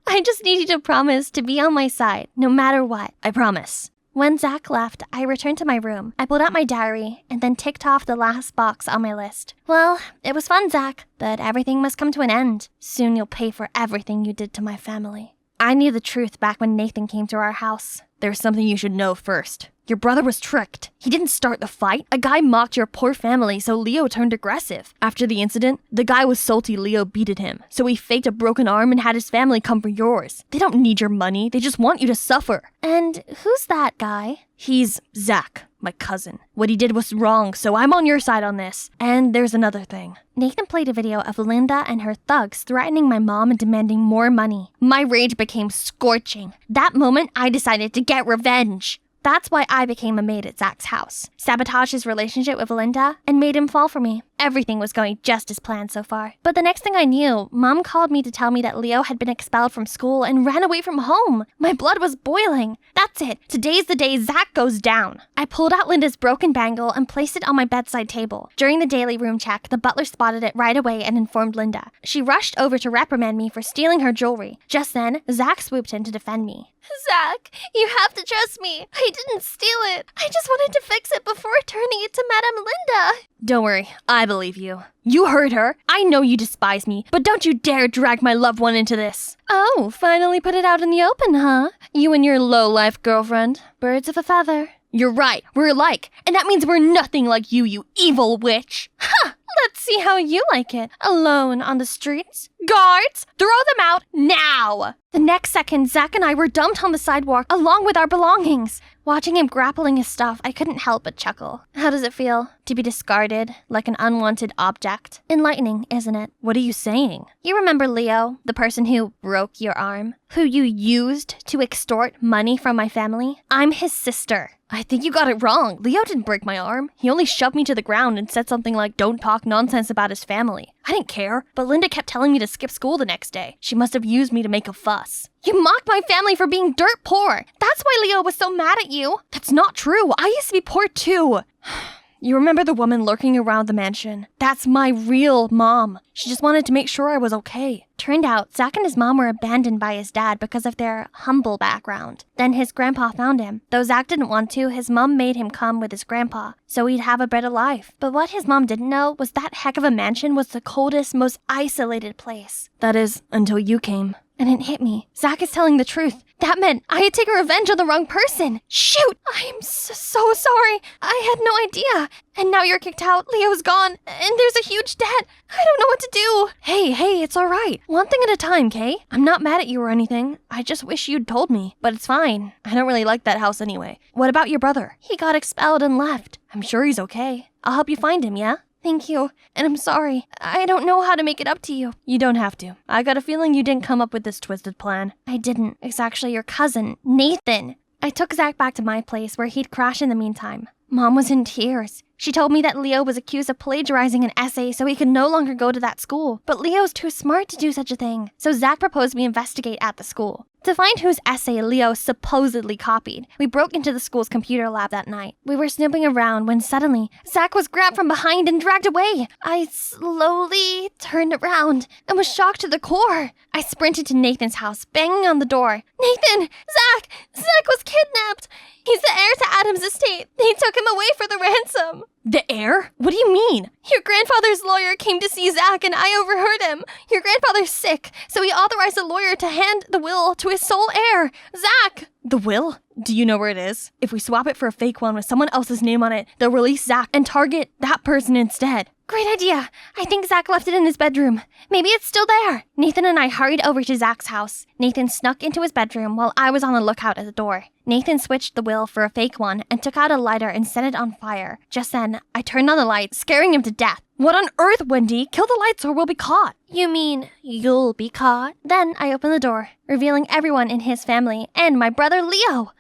I just need you to promise to be on my side, no matter what. I promise. When Zach left, I returned to my room. I pulled out my diary and then ticked off the last box on my list. Well, it was fun, Zach, but everything must come to an end. Soon you'll pay for everything you did to my family. I knew the truth back when Nathan came to our house. There's something you should know first. Your brother was tricked. He didn't start the fight. A guy mocked your poor family, so Leo turned aggressive. After the incident, the guy was salty Leo beated him, so he faked a broken arm and had his family come for yours. They don't need your money. They just want you to suffer. And who's that guy? He's Zach, my cousin. What he did was wrong, so I'm on your side on this. And there's another thing. Nathan played a video of Linda and her thugs threatening my mom and demanding more money. My rage became scorching. That moment, I decided to get revenge. That's why I became a maid at Zach's house, sabotaged his relationship with Linda, and made him fall for me. Everything was going just as planned so far. But the next thing I knew, Mom called me to tell me that Leo had been expelled from school and ran away from home. My blood was boiling. That's it. Today's the day Zach goes down. I pulled out Linda's broken bangle and placed it on my bedside table. During the daily room check, the butler spotted it right away and informed Linda. She rushed over to reprimand me for stealing her jewelry. Just then, Zach swooped in to defend me. Zach, you have to trust me. I didn't steal it. I just wanted to fix it before turning it to Madame Linda. Don't worry, I believe you. You heard her. I know you despise me, but don't you dare drag my loved one into this. Oh, finally put it out in the open, huh? You and your low-life girlfriend. Birds of a feather. You're right, we're alike, and that means we're nothing like you evil witch. Ha! Let's see how you like it. Alone on the streets. Guards, throw them out now! The next second, Zach and I were dumped on the sidewalk along with our belongings. Watching him grappling his stuff, I couldn't help but chuckle. How does it feel to be discarded like an unwanted object? Enlightening, isn't it? What are you saying? You remember Leo, the person who broke your arm? Who you used to extort money from my family? I'm his sister. I think you got it wrong. Leo didn't break my arm. He only shoved me to the ground and said something like, don't talk nonsense about his family. I didn't care, but Linda kept telling me to skip school the next day. She must have used me to make a fuss. You mocked my family for being dirt poor. That's why Leo was so mad at you. That's not true. I used to be poor too. You remember the woman lurking around the mansion? That's my real mom. She just wanted to make sure I was okay. Turned out, Zach and his mom were abandoned by his dad because of their humble background. Then his grandpa found him. Though Zach didn't want to, his mom made him come with his grandpa, so he'd have a better life. But what his mom didn't know was that heck of a mansion was the coldest, most isolated place. That is, until you came. And it hit me. Zach is telling the truth. That meant I had taken revenge on the wrong person. Shoot! I am so sorry. I had no idea. And now you're kicked out, Leo's gone, and there's a huge debt. I don't know what to do. Hey, it's all right. One thing at a time, Kay? I'm not mad at you or anything. I just wish you'd told me. But it's fine. I don't really like that house anyway. What about your brother? He got expelled and left. I'm sure he's okay. I'll help you find him, yeah? Thank you, and I'm sorry. I don't know how to make it up to you. You don't have to. I got a feeling you didn't come up with this twisted plan. I didn't. It's actually your cousin, Nathan. I took Zach back to my place where he'd crash in the meantime. Mom was in tears. She told me that Leo was accused of plagiarizing an essay so he could no longer go to that school. But Leo's too smart to do such a thing. So Zach proposed we investigate at the school. To find whose essay Leo supposedly copied, we broke into the school's computer lab that night. We were snooping around when suddenly, Zach was grabbed from behind and dragged away. I slowly turned around and was shocked to the core. I sprinted to Nathan's house, banging on the door. Nathan! Zach was kidnapped! He's the heir to Adam's estate. They took him away for the ransom. The heir? What do you mean? Your grandfather's lawyer came to see Zach and I overheard him. Your grandfather's sick, so he authorized a lawyer to hand the will to his sole heir, Zach. The will? Do you know where it is? If we swap it for a fake one with someone else's name on it, they'll release Zach and target that person instead. Great idea. I think Zach left it in his bedroom. Maybe it's still there. Nathan and I hurried over to Zach's house. Nathan snuck into his bedroom while I was on the lookout at the door. Nathan switched the will for a fake one and took out a lighter and set it on fire. Just then, I turned on the light, scaring him to death. What on earth, Wendy? Kill the lights or we'll be caught. You mean you'll be caught? Then I opened the door, revealing everyone in his family and my brother Leo.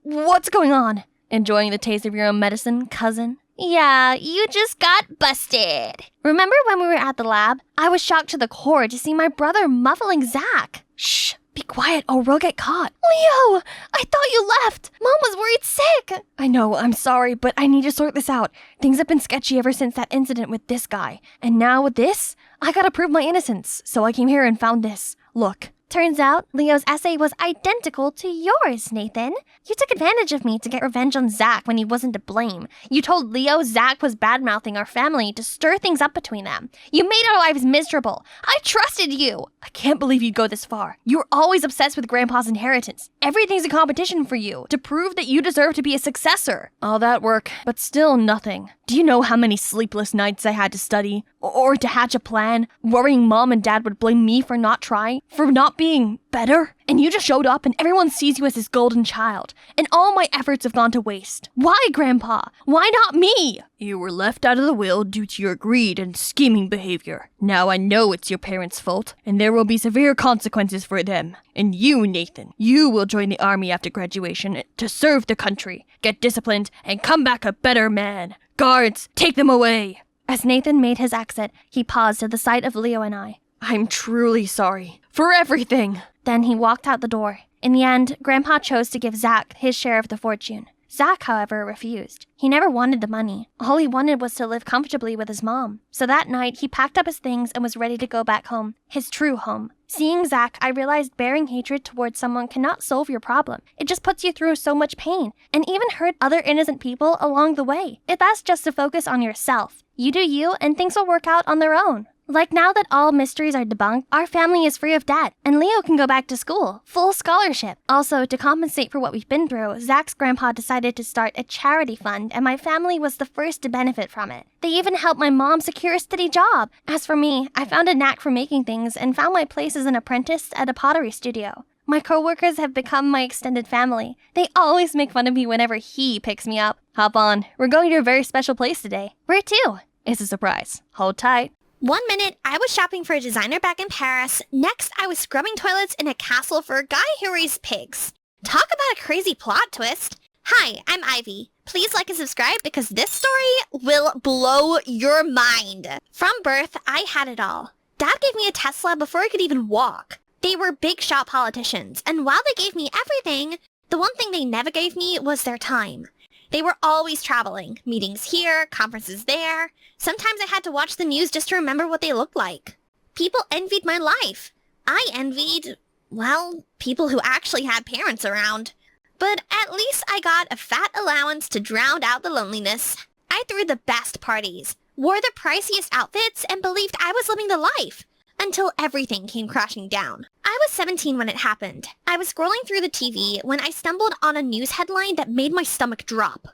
What's going on? Enjoying the taste of your own medicine, cousin? Yeah, you just got busted. Remember when we were at the lab? I was shocked to the core to see my brother muffling Zach. Shh, be quiet or we'll get caught. Leo, I thought you left. Mom was worried sick. I know, I'm sorry, but I need to sort this out. Things have been sketchy ever since that incident with this guy. And now with this, I gotta prove my innocence. So I came here and found this. Look. Turns out, Leo's essay was identical to yours, Nathan. You took advantage of me to get revenge on Zach when he wasn't to blame. You told Leo Zach was bad-mouthing our family to stir things up between them. You made our lives miserable. I trusted you. I can't believe you'd go this far. You're always obsessed with Grandpa's inheritance. Everything's a competition for you, to prove that you deserve to be a successor. All that work, but still nothing. Do you know how many sleepless nights I had to study? Or to hatch a plan, worrying Mom and Dad would blame me for not trying, for not being better? And you just showed up and everyone sees you as this golden child. And all my efforts have gone to waste. Why, Grandpa? Why not me? You were left out of the will due to your greed and scheming behavior. Now I know it's your parents' fault, and there will be severe consequences for them. And you, Nathan, you will join the army after graduation to serve the country, get disciplined, and come back a better man. Guards, take them away! As Nathan made his exit, he paused at the sight of Leo and I. I'm truly sorry. For everything! Then he walked out the door. In the end, Grandpa chose to give Zach his share of the fortune. Zach, however, refused. He never wanted the money. All he wanted was to live comfortably with his mom. So that night, he packed up his things and was ready to go back home. His true home. Seeing Zach, I realized bearing hatred towards someone cannot solve your problem. It just puts you through so much pain, and even hurt other innocent people along the way. It's best just to focus on yourself. You do you, and things will work out on their own. Like now that all mysteries are debunked, our family is free of debt, and Leo can go back to school, full scholarship. Also, to compensate for what we've been through, Zach's grandpa decided to start a charity fund, and my family was the first to benefit from it. They even helped my mom secure a steady job. As for me, I found a knack for making things and found my place as an apprentice at a pottery studio. My coworkers have become my extended family. They always make fun of me whenever he picks me up. Hop on, we're going to a very special place today. Where to? It's a surprise. Hold tight. 1 minute, I was shopping for a designer bag in Paris. Next, I was scrubbing toilets in a castle for a guy who raised pigs. Talk about a crazy plot twist. Hi, I'm Ivy. Please like and subscribe because this story will blow your mind. From birth, I had it all. Dad gave me a Tesla before I could even walk. They were big shot politicians, and while they gave me everything, the one thing they never gave me was their time. They were always traveling, meetings here, conferences there. Sometimes I had to watch the news just to remember what they looked like. People envied my life. I envied, well, people who actually had parents around. But at least I got a fat allowance to drown out the loneliness. I threw the best parties, wore the priciest outfits, and believed I was living the life. Until everything came crashing down. I was 17 when it happened. I was scrolling through the TV when I stumbled on a news headline that made my stomach drop.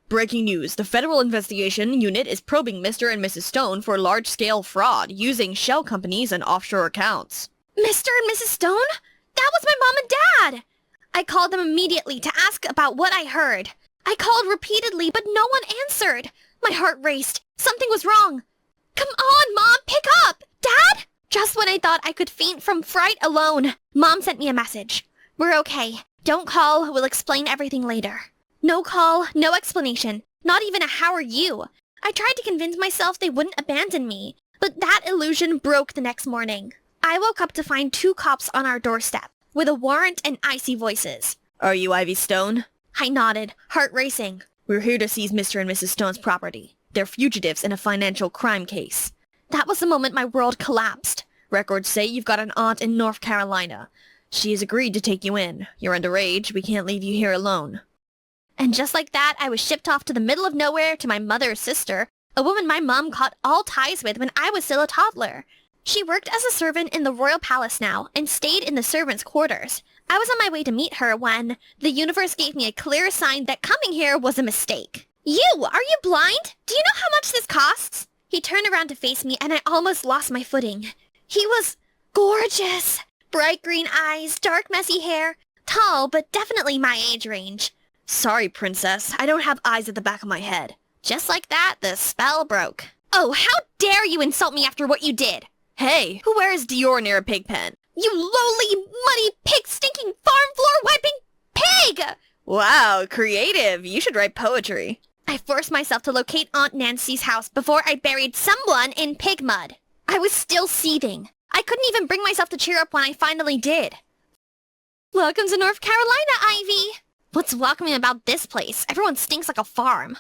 Breaking news. The Federal Investigation Unit is probing Mr. and Mrs. Stone for large-scale fraud using shell companies and offshore accounts. Mr. and Mrs. Stone? That was my mom and dad! I called them immediately to ask about what I heard. I called repeatedly, but no one answered. My heart raced. Something was wrong. Come on, Mom, pick up! Dad? Just when I thought I could faint from fright alone, Mom sent me a message. We're okay. Don't call. We'll explain everything later. No call, no explanation. Not even a how are you. I tried to convince myself they wouldn't abandon me, but that illusion broke the next morning. I woke up to find 2 cops on our doorstep, with a warrant and icy voices. Are you Ivy Stone? I nodded, heart racing. We're here to seize Mr. and Mrs. Stone's property. They're fugitives in a financial crime case. That was the moment my world collapsed. Records say you've got an aunt in North Carolina. She has agreed to take you in. You're underage. We can't leave you here alone. And just like that, I was shipped off to the middle of nowhere to my mother's sister, a woman my mom cut all ties with when I was still a toddler. She worked as a servant in the royal palace now and stayed in the servants' quarters. I was on my way to meet her when the universe gave me a clear sign that coming here was a mistake. You! Are you blind? Do you know how much this costs? He turned around to face me and I almost lost my footing. He was gorgeous. Bright green eyes, dark messy hair, tall but definitely my age range. Sorry, princess. I don't have eyes at the back of my head. Just like that, the spell broke. Oh, how dare you insult me after what you did? Hey, who wears Dior near a pig pen? You lowly, muddy, pig-stinking, farm floor-wiping pig! Wow, creative. You should write poetry. I forced myself to locate Aunt Nancy's house before I buried someone in pig mud. I was still seething. I couldn't even bring myself to cheer up when I finally did. Welcome to North Carolina, Ivy! What's welcoming about this place? Everyone stinks like a farm.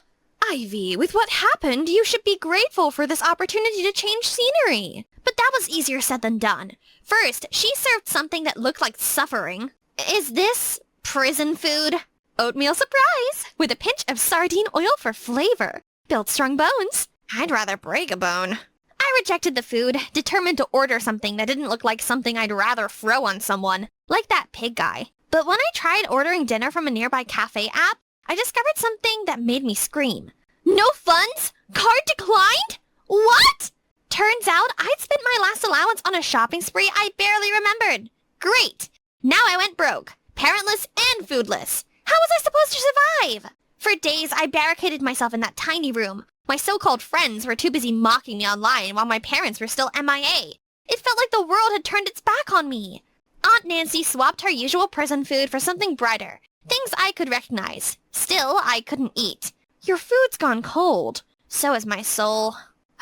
Ivy, with what happened, you should be grateful for this opportunity to change scenery. But that was easier said than done. First, she served something that looked like suffering. Is this prison food? Oatmeal surprise, with a pinch of sardine oil for flavor. Built strong bones. I'd rather break a bone. I rejected the food, determined to order something that didn't look like something I'd rather throw on someone, like that pig guy. But when I tried ordering dinner from a nearby cafe app, I discovered something that made me scream. No funds? Card declined? What? Turns out I'd spent my last allowance on a shopping spree I barely remembered. Great. Now I went broke, parentless and foodless. How was I supposed to survive? For days, I barricaded myself in that tiny room. My so-called friends were too busy mocking me online while my parents were still MIA. It felt like the world had turned its back on me. Aunt Nancy swapped her usual prison food for something brighter, things I could recognize. Still, I couldn't eat. Your food's gone cold. So is my soul.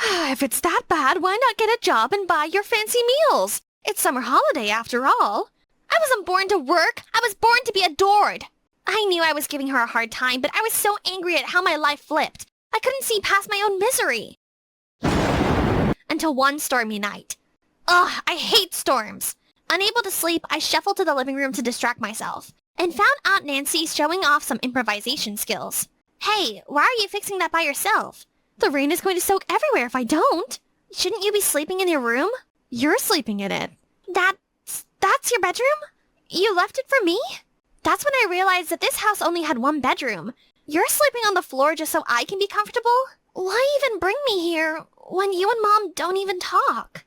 If it's that bad, why not get a job and buy your fancy meals? It's summer holiday after all. I wasn't born to work. I was born to be adored. I knew I was giving her a hard time, but I was so angry at how my life flipped. I couldn't see past my own misery. Until one stormy night. Ugh, I hate storms. Unable to sleep, I shuffled to the living room to distract myself, and found Aunt Nancy showing off some improvisation skills. Hey, why are you fixing that by yourself? The rain is going to soak everywhere if I don't. Shouldn't you be sleeping in your room? You're sleeping in it. That's your bedroom? You left it for me? That's when I realized that this house only had one bedroom. You're sleeping on the floor just so I can be comfortable? Why even bring me here when you and Mom don't even talk?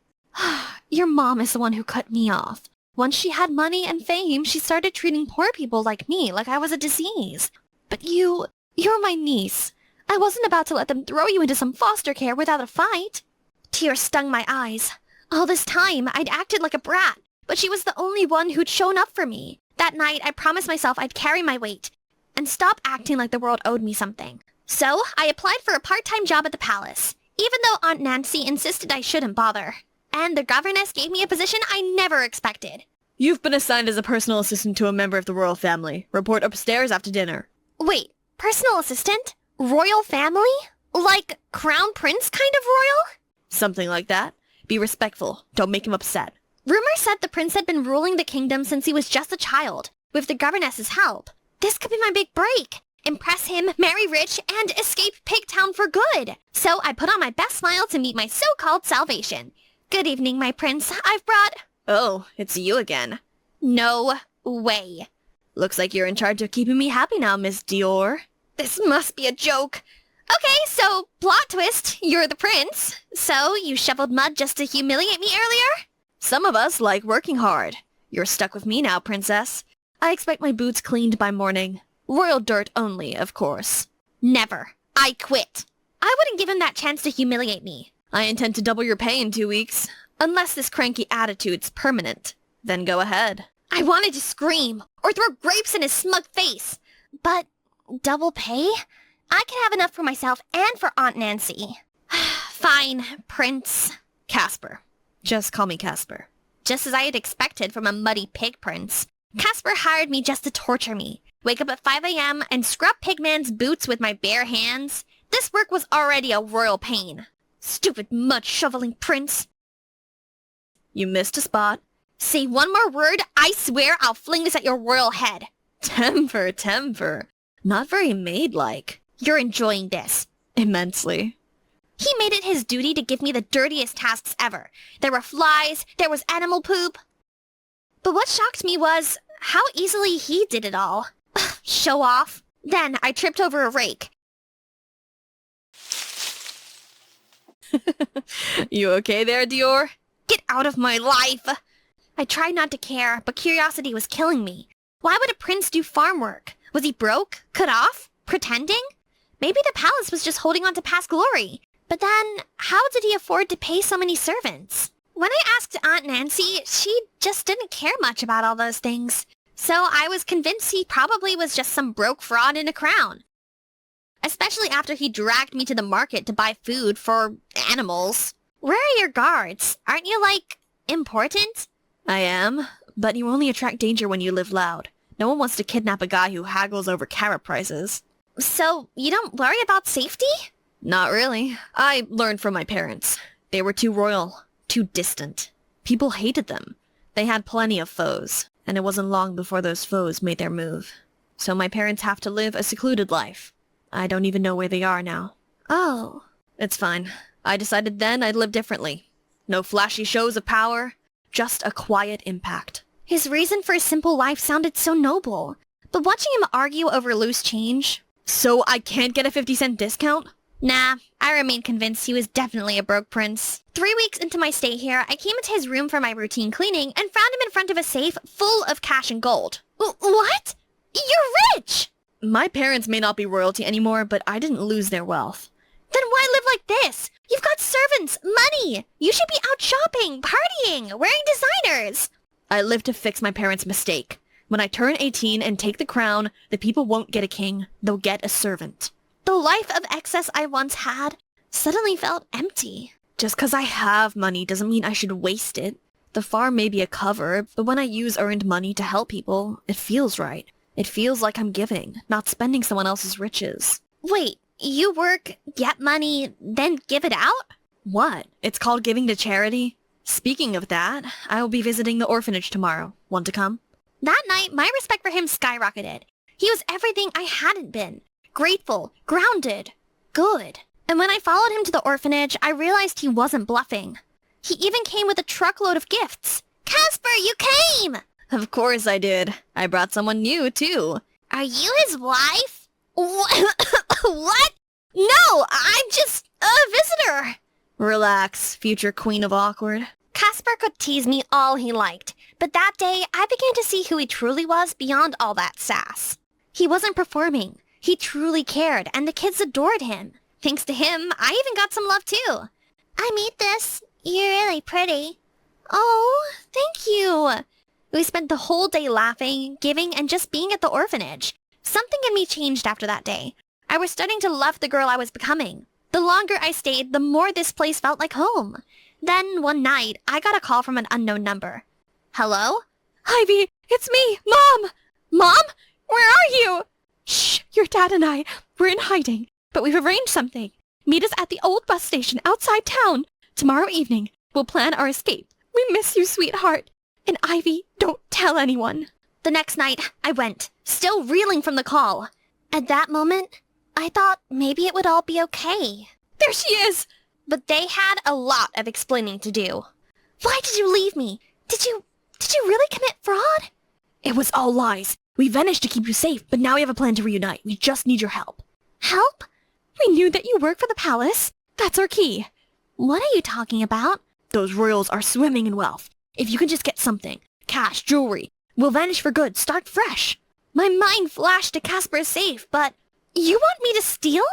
Your mom is the one who cut me off. Once she had money and fame, she started treating poor people like me like I was a disease. But you're my niece. I wasn't about to let them throw you into some foster care without a fight. Tears stung my eyes. All this time, I'd acted like a brat, but she was the only one who'd shown up for me. That night, I promised myself I'd carry my weight and stop acting like the world owed me something. So, I applied for a part-time job at the palace, even though Aunt Nancy insisted I shouldn't bother. And the governess gave me a position I never expected. You've been assigned as a personal assistant to a member of the royal family. Report upstairs after dinner. Wait, personal assistant? Royal family? Like crown prince kind of royal? Something like that. Be respectful. Don't make him upset. Rumor said the prince had been ruling the kingdom since he was just a child, with the governess's help. This could be my big break. Impress him, marry rich, and escape Pigtown for good. So I put on my best smile to meet my so-called salvation. Good evening, my prince. I've brought... Oh, it's you again. No way. Looks like you're in charge of keeping me happy now, Miss Dior. This must be a joke. Okay, so, plot twist, you're the prince. So, you shoveled mud just to humiliate me earlier? Some of us like working hard. You're stuck with me now, princess. I expect my boots cleaned by morning. Royal dirt only, of course. Never. I quit. I wouldn't give him that chance to humiliate me. I intend to double your pay in 2 weeks. Unless this cranky attitude's permanent. Then go ahead. I wanted to scream, or throw grapes in his smug face. But, double pay? I can have enough for myself and for Aunt Nancy. Fine, Prince. Casper. Just call me Casper. Just as I had expected from a muddy pig prince. Casper hired me just to torture me. Wake up at 5 a.m. and scrub Pigman's boots with my bare hands. This work was already a royal pain. Stupid mud-shoveling prince. You missed a spot. Say one more word, I swear I'll fling this at your royal head. Temper. Not very maid-like. You're enjoying this. Immensely. He made it his duty to give me the dirtiest tasks ever. There were flies, there was animal poop. But what shocked me was how easily he did it all. Show off. Then I tripped over a rake. You okay there, Dior? Get out of my life! I tried not to care, but curiosity was killing me. Why would a prince do farm work? Was he broke? Cut off? Pretending? Maybe the palace was just holding on to past glory. But then, how did he afford to pay so many servants? When I asked Aunt Nancy, she just didn't care much about all those things. So I was convinced he probably was just some broke fraud in a crown. Especially after he dragged me to the market to buy food for animals. Where are your guards? Aren't you, like, important? I am, but you only attract danger when you live loud. No one wants to kidnap a guy who haggles over carrot prices. So, you don't worry about safety? Not really. I learned from my parents. They were too royal, too distant. People hated them. They had plenty of foes, and it wasn't long before those foes made their move. So my parents have to live a secluded life. I don't even know where they are now. Oh. It's fine. I decided then I'd live differently. No flashy shows of power, just a quiet impact. His reason for a simple life sounded so noble. But watching him argue over loose change... So I can't get a 50-cent discount? Nah, I remain convinced he was definitely a broke prince. 3 weeks into my stay here, I came into his room for my routine cleaning and found him in front of a safe full of cash and gold. What? You're rich! My parents may not be royalty anymore, but I didn't lose their wealth. Then why live like this? You've got servants, money! You should be out shopping, partying, wearing designers! I live to fix my parents' mistake. When I turn 18 and take the crown, the people won't get a king, they'll get a servant. The life of excess I once had suddenly felt empty. Just 'cause I have money doesn't mean I should waste it. The farm may be a cover, but when I use earned money to help people, it feels right. It feels like I'm giving, not spending someone else's riches. Wait, you work, get money, then give it out? What? It's called giving to charity? Speaking of that, I will be visiting the orphanage tomorrow. Want to come? That night, my respect for him skyrocketed. He was everything I hadn't been. Grateful, grounded, good. And when I followed him to the orphanage, I realized he wasn't bluffing. He even came with a truckload of gifts. Casper, you came! Of course I did. I brought someone new, too. Are you his wife? What? No, I'm just a visitor. Relax, future queen of awkward. Casper could tease me all he liked, but that day I began to see who he truly was beyond all that sass. He wasn't performing. He truly cared, and the kids adored him. Thanks to him, I even got some love too. I meet this. You're really pretty. Oh, thank you. We spent the whole day laughing, giving, and just being at the orphanage. Something in me changed after that day. I was starting to love the girl I was becoming. The longer I stayed, the more this place felt like home. Then, one night, I got a call from an unknown number. Hello? Ivy, it's me, Mom! Mom? Where are you? Shh, your dad and I, we're in hiding, but we've arranged something. Meet us at the old bus station outside town. Tomorrow evening, we'll plan our escape. We miss you, sweetheart. And Ivy, don't tell anyone. The next night, I went, still reeling from the call. At that moment, I thought maybe it would all be okay. There she is! But they had a lot of explaining to do. Why did you leave me? Did you really commit fraud? It was all lies. We vanished to keep you safe, but now we have a plan to reunite. We just need your help. Help? We knew that you work for the palace. That's our key. What are you talking about? Those royals are swimming in wealth. If you can just get something, cash, jewelry, we'll vanish for good, start fresh. My mind flashed to Casper's safe, but you want me to steal?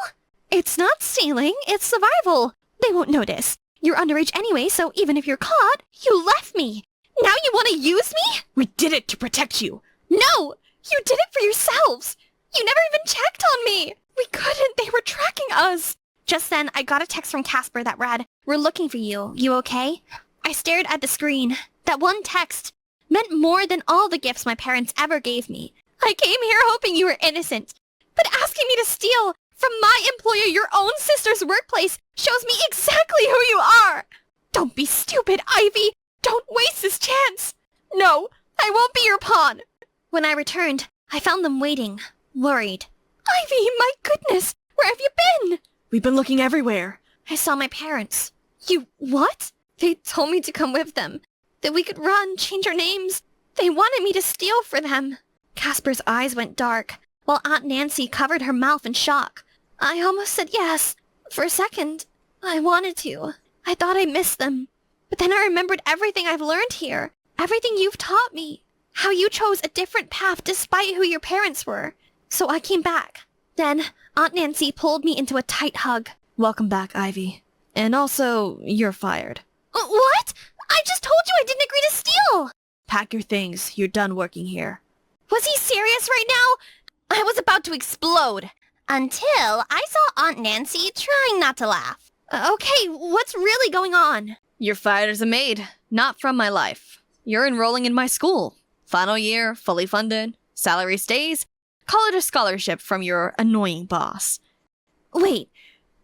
It's not stealing, it's survival. They won't notice. You're underage anyway, so even if you're caught, You left me. Now you want to use me? we did it to protect you. No! You did it for yourselves! You never even checked on me! We couldn't, they were tracking us. Just then, I got a text from Casper that read, "We're looking for you. You okay?" I stared at the screen. That one text meant more than all the gifts my parents ever gave me. I came here hoping you were innocent. But asking me to steal from my employer, your own sister's workplace, shows me exactly who you are! Don't be stupid, Ivy. Don't waste this chance. No, I won't be your pawn. When I returned, I found them waiting, worried. Ivy, my goodness, where have you been? We've been looking everywhere. I saw my parents. You what? They told me to come with them, that we could run, change our names. They wanted me to steal for them. Casper's eyes went dark, while Aunt Nancy covered her mouth in shock. I almost said yes. For a second, I wanted to. I thought I missed them. But then I remembered everything I've learned here, everything you've taught me, how you chose a different path despite who your parents were. So I came back. Then Aunt Nancy pulled me into a tight hug. Welcome back, Ivy. And also, you're fired. What? I just told you I didn't agree to steal! Pack your things. You're done working here. Was he serious right now? I was about to explode. Until I saw Aunt Nancy trying not to laugh. Okay, what's really going on? You're fired as a maid. Not from my life. You're enrolling in my school. Final year, fully funded. Salary stays. Call it a scholarship from your annoying boss. Wait,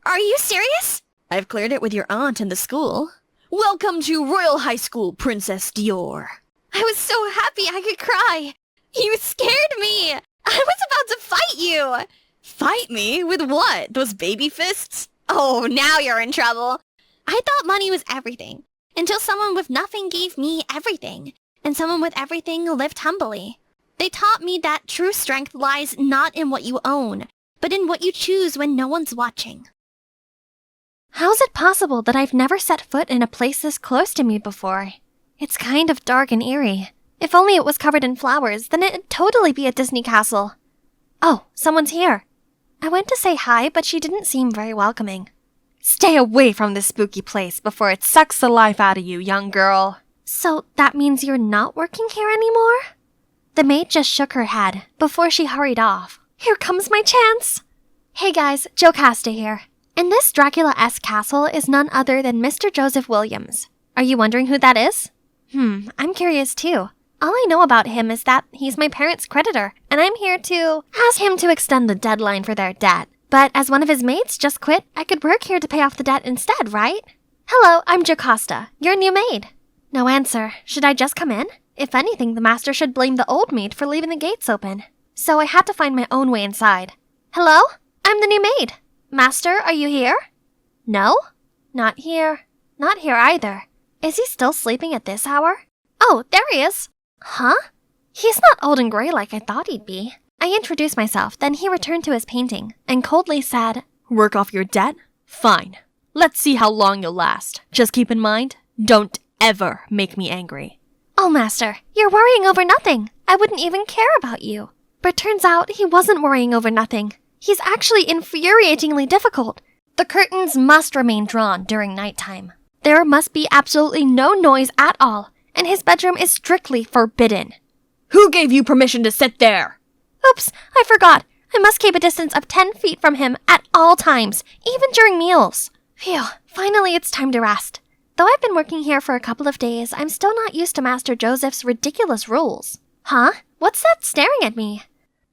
are you serious? I've cleared it with your aunt and the school. Welcome to Royal High School, Princess Dior. I was so happy I could cry. You scared me. I was about to fight you. Fight me? With what? Those baby fists? Oh, now you're in trouble. I thought money was everything, until someone with nothing gave me everything, and someone with everything lived humbly. They taught me that true strength lies not in what you own, but in what you choose when no one's watching. How's it possible that I've never set foot in a place this close to me before? It's kind of dark and eerie. If only it was covered in flowers, then it'd totally be a Disney castle. Oh, someone's here. I went to say hi, but she didn't seem very welcoming. Stay away from this spooky place before it sucks the life out of you, young girl. So that means you're not working here anymore? The maid just shook her head before she hurried off. Here comes my chance! Hey guys, Jocasta here. And this Dracula-esque castle is none other than Mr. Joseph Williams. Are you wondering who that is? I'm curious too. All I know about him is that he's my parents' creditor, and I'm here to ask him to extend the deadline for their debt. But as one of his maids just quit, I could work here to pay off the debt instead, right? Hello, I'm Jocasta, your new maid. No answer. Should I just come in? If anything, the master should blame the old maid for leaving the gates open. So I had to find my own way inside. Hello? I'm the new maid. Master, are you here? No? Not here. Not here either. Is he still sleeping at this hour? Oh, there he is. Huh? He's not old and gray like I thought he'd be. I introduced myself, then he returned to his painting, and coldly said, Work off your debt? Fine. Let's see how long you'll last. Just keep in mind, don't ever make me angry. Oh, master, you're worrying over nothing. I wouldn't even care about you. But turns out he wasn't worrying over nothing. He's actually infuriatingly difficult. The curtains must remain drawn during nighttime. There must be absolutely no noise at all, and his bedroom is strictly forbidden. Who gave you permission to sit there? Oops, I forgot. I must keep a distance of 10 feet from him at all times, even during meals. Phew, finally it's time to rest. Though I've been working here for a couple of days, I'm still not used to Master Joseph's ridiculous rules. Huh? What's that staring at me?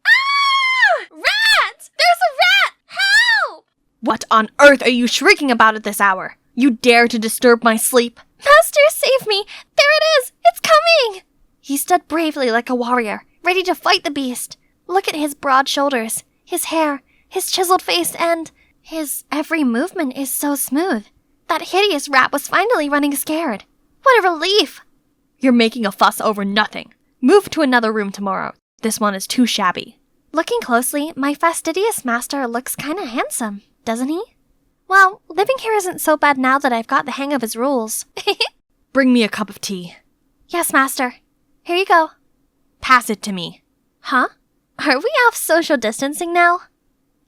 Ah! Rat! There's a rat! Help! What on earth are you shrieking about at this hour? You dare to disturb my sleep? Master, save me! There it is! It's coming! He stood bravely like a warrior, ready to fight the beast. Look at his broad shoulders, his hair, his chiseled face, and his every movement is so smooth. That hideous rat was finally running scared. What a relief! You're making a fuss over nothing. Move to another room tomorrow. This one is too shabby. Looking closely, my fastidious master looks kinda handsome, doesn't he? Well, living here isn't so bad now that I've got the hang of his rules. Bring me a cup of tea. Yes, master. Here you go. Pass it to me. Huh? Are we off social distancing now?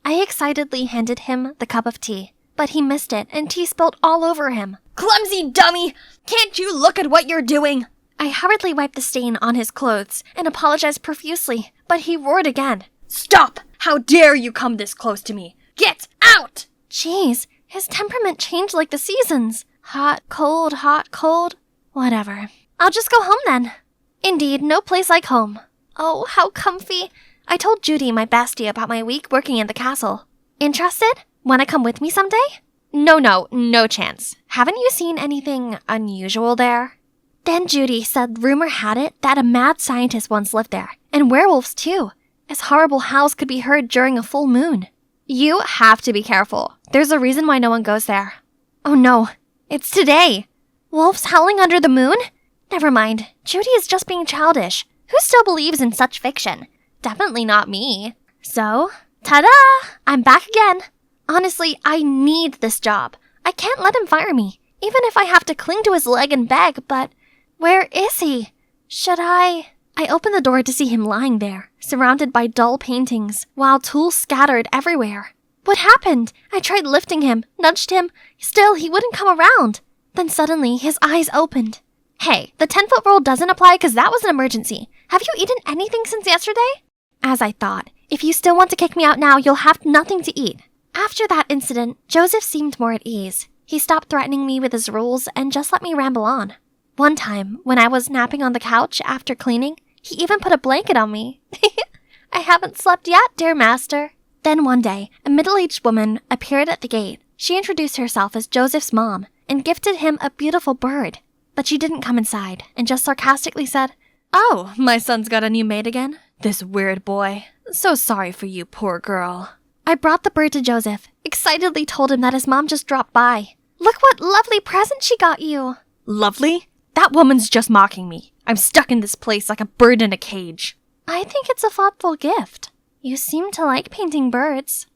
I excitedly handed him the cup of tea, but he missed it and tea spilled all over him. Clumsy dummy! Can't you look at what you're doing? I hurriedly wiped the stain on his clothes and apologized profusely, but he roared again. Stop! How dare you come this close to me? Get out! Jeez, his temperament changed like the seasons. Hot, cold. Whatever. I'll just go home then. Indeed, no place like home. Oh, how comfy. I told Judy, my bestie, about my week working in the castle. Interested? Wanna come with me someday? No chance. Haven't you seen anything unusual there? Then Judy said rumor had it that a mad scientist once lived there, and werewolves too, as horrible howls could be heard during a full moon. You have to be careful. There's a reason why no one goes there. Oh no, it's today. Wolves howling under the moon? Never mind, Judy is just being childish. Who still believes in such fiction? Definitely not me. So, ta-da! I'm back again. Honestly, I need this job. I can't let him fire me, even if I have to cling to his leg and beg, but where is he? Should I opened the door to see him lying there, surrounded by dull paintings, while tools scattered everywhere. What happened? I tried lifting him, nudged him. Still, he wouldn't come around. Then suddenly, his eyes opened. Hey, the 10-foot rule doesn't apply because that was an emergency. Have you eaten anything since yesterday? As I thought, if you still want to kick me out now, you'll have nothing to eat. After that incident, Joseph seemed more at ease. He stopped threatening me with his rules and just let me ramble on. One time, when I was napping on the couch after cleaning, he even put a blanket on me. I haven't slept yet, dear master. Then one day, a middle-aged woman appeared at the gate. She introduced herself as Joseph's mom and gifted him a beautiful bird. But she didn't come inside and just sarcastically said, Oh, my son's got a new maid again? This weird boy. So sorry for you, poor girl. I brought the bird to Joseph, excitedly told him that his mom just dropped by. Look what lovely present she got you. Lovely? That woman's just mocking me. I'm stuck in this place like a bird in a cage. I think it's a thoughtful gift. You seem to like painting birds.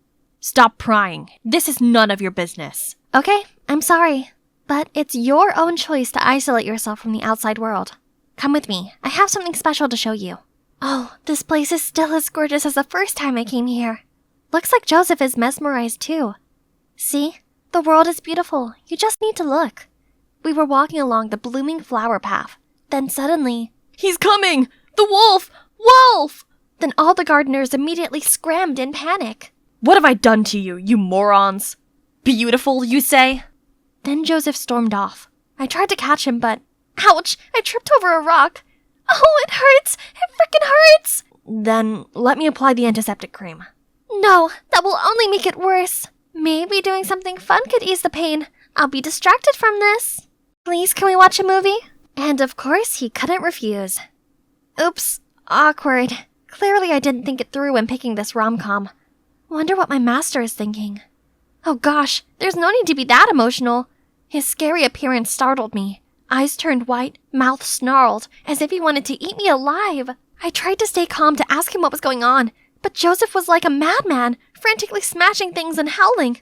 Stop prying. This is none of your business. Okay, I'm sorry. But it's your own choice to isolate yourself from the outside world. Come with me. I have something special to show you. Oh, this place is still as gorgeous as the first time I came here. Looks like Joseph is mesmerized too. See? The world is beautiful. You just need to look. We were walking along the blooming flower path. Then suddenly... He's coming! The wolf! Wolf! Then all the gardeners immediately scrammed in panic. What have I done to you, you morons? Beautiful, you say? Then Joseph stormed off. I tried to catch him, but... Ouch! I tripped over a rock. Oh, it hurts! It frickin' hurts! Then let me apply the antiseptic cream. No, that will only make it worse. Maybe doing something fun could ease the pain. I'll be distracted from this. Please, can we watch a movie? And of course, he couldn't refuse. Oops, awkward. Clearly I didn't think it through when picking this rom-com. Wonder what my master is thinking. Oh gosh, there's no need to be that emotional. His scary appearance startled me. Eyes turned white, mouth snarled, as if he wanted to eat me alive. I tried to stay calm to ask him what was going on, but Joseph was like a madman, frantically smashing things and howling.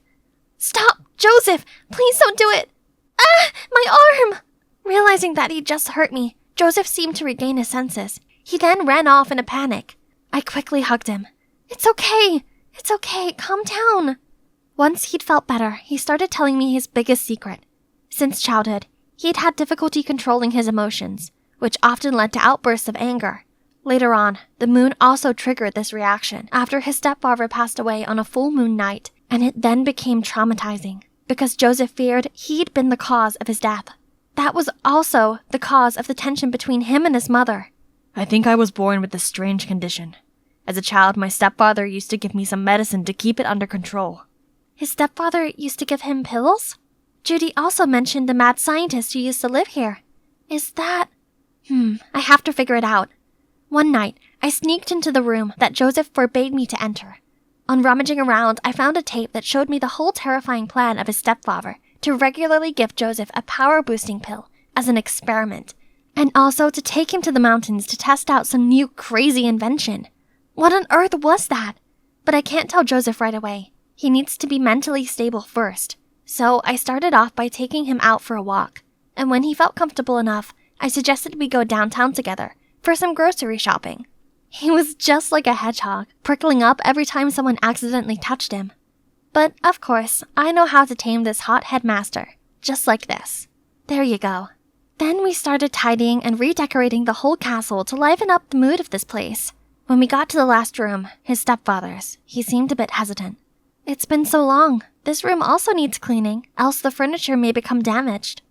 Stop, Joseph! Please don't do it! Ah, my arm! Realizing that he'd just hurt me, Joseph seemed to regain his senses. He then ran off in a panic. I quickly hugged him. It's okay, calm down. Once he'd felt better, he started telling me his biggest secret. Since childhood, he'd had difficulty controlling his emotions, which often led to outbursts of anger. Later on, the moon also triggered this reaction after his stepfather passed away on a full moon night, and it then became traumatizing because Joseph feared he'd been the cause of his death. That was also the cause of the tension between him and his mother. I think I was born with this strange condition. As a child, my stepfather used to give me some medicine to keep it under control. His stepfather used to give him pills? Judy also mentioned the mad scientist who used to live here. Is that... I have to figure it out. One night, I sneaked into the room that Joseph forbade me to enter. On rummaging around, I found a tape that showed me the whole terrifying plan of his stepfather to regularly give Joseph a power-boosting pill as an experiment, and also to take him to the mountains to test out some new crazy invention. What on earth was that? But I can't tell Joseph right away. He needs to be mentally stable first. So I started off by taking him out for a walk, and when he felt comfortable enough, I suggested we go downtown together for some grocery shopping. He was just like a hedgehog, prickling up every time someone accidentally touched him. But, of course, I know how to tame this hot headmaster, just like this. There you go. Then we started tidying and redecorating the whole castle to liven up the mood of this place. When we got to the last room, his stepfather's, he seemed a bit hesitant. It's been so long. This room also needs cleaning, else the furniture may become damaged.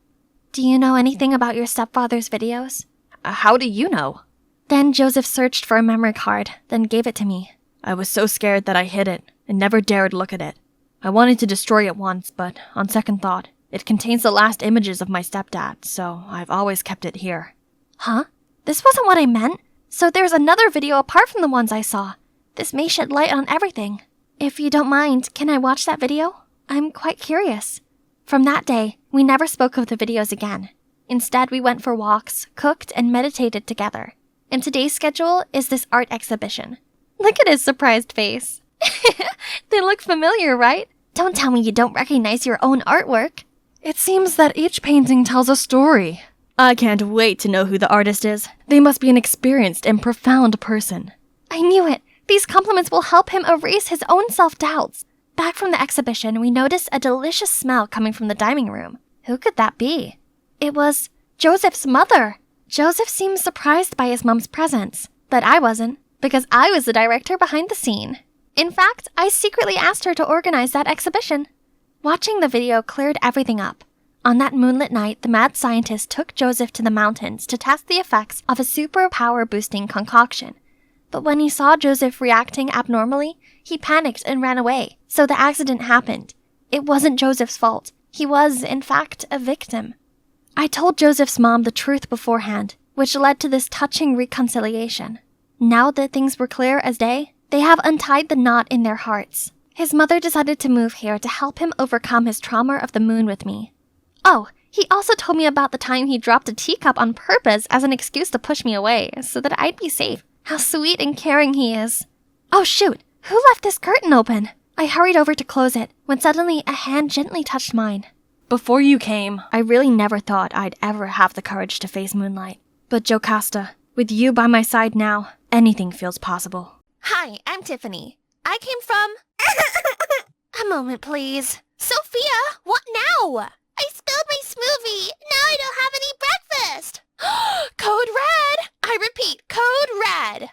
Do you know anything about your stepfather's videos? How do you know? Then Joseph searched for a memory card, then gave it to me. I was so scared that I hid it and never dared look at it. I wanted to destroy it once, but on second thought, it contains the last images of my stepdad, so I've always kept it here. Huh? This wasn't what I meant. So there's another video apart from the ones I saw. This may shed light on everything. If you don't mind, can I watch that video? I'm quite curious. From that day, we never spoke of the videos again. Instead, we went for walks, cooked, and meditated together. And today's schedule is this art exhibition. Look at his surprised face. They look familiar, right? Don't tell me you don't recognize your own artwork. It seems that each painting tells a story. I can't wait to know who the artist is. They must be an experienced and profound person. I knew it. These compliments will help him erase his own self-doubts. Back from the exhibition, we noticed a delicious smell coming from the dining room. Who could that be? It was Joseph's mother. Joseph seemed surprised by his mom's presence, but I wasn't, because I was the director behind the scene. In fact, I secretly asked her to organize that exhibition. Watching the video cleared everything up. On that moonlit night, the mad scientist took Joseph to the mountains to test the effects of a super power-boosting concoction. But when he saw Joseph reacting abnormally, he panicked and ran away, so the accident happened. It wasn't Joseph's fault. He was, in fact, a victim. I told Joseph's mom the truth beforehand, which led to this touching reconciliation. Now that things were clear as day, they have untied the knot in their hearts. His mother decided to move here to help him overcome his trauma of the moon with me. Oh, he also told me about the time he dropped a teacup on purpose as an excuse to push me away, so that I'd be safe. How sweet and caring he is. Oh shoot, who left this curtain open? I hurried over to close it, when suddenly a hand gently touched mine. Before you came, I really never thought I'd ever have the courage to face moonlight. But Jocasta, with you by my side now, anything feels possible. Hi, I'm Tiffany. I came from... A moment, please. Sophia, what now? I spilled my smoothie. Now I don't have any breakfast. Code red. I repeat, code red.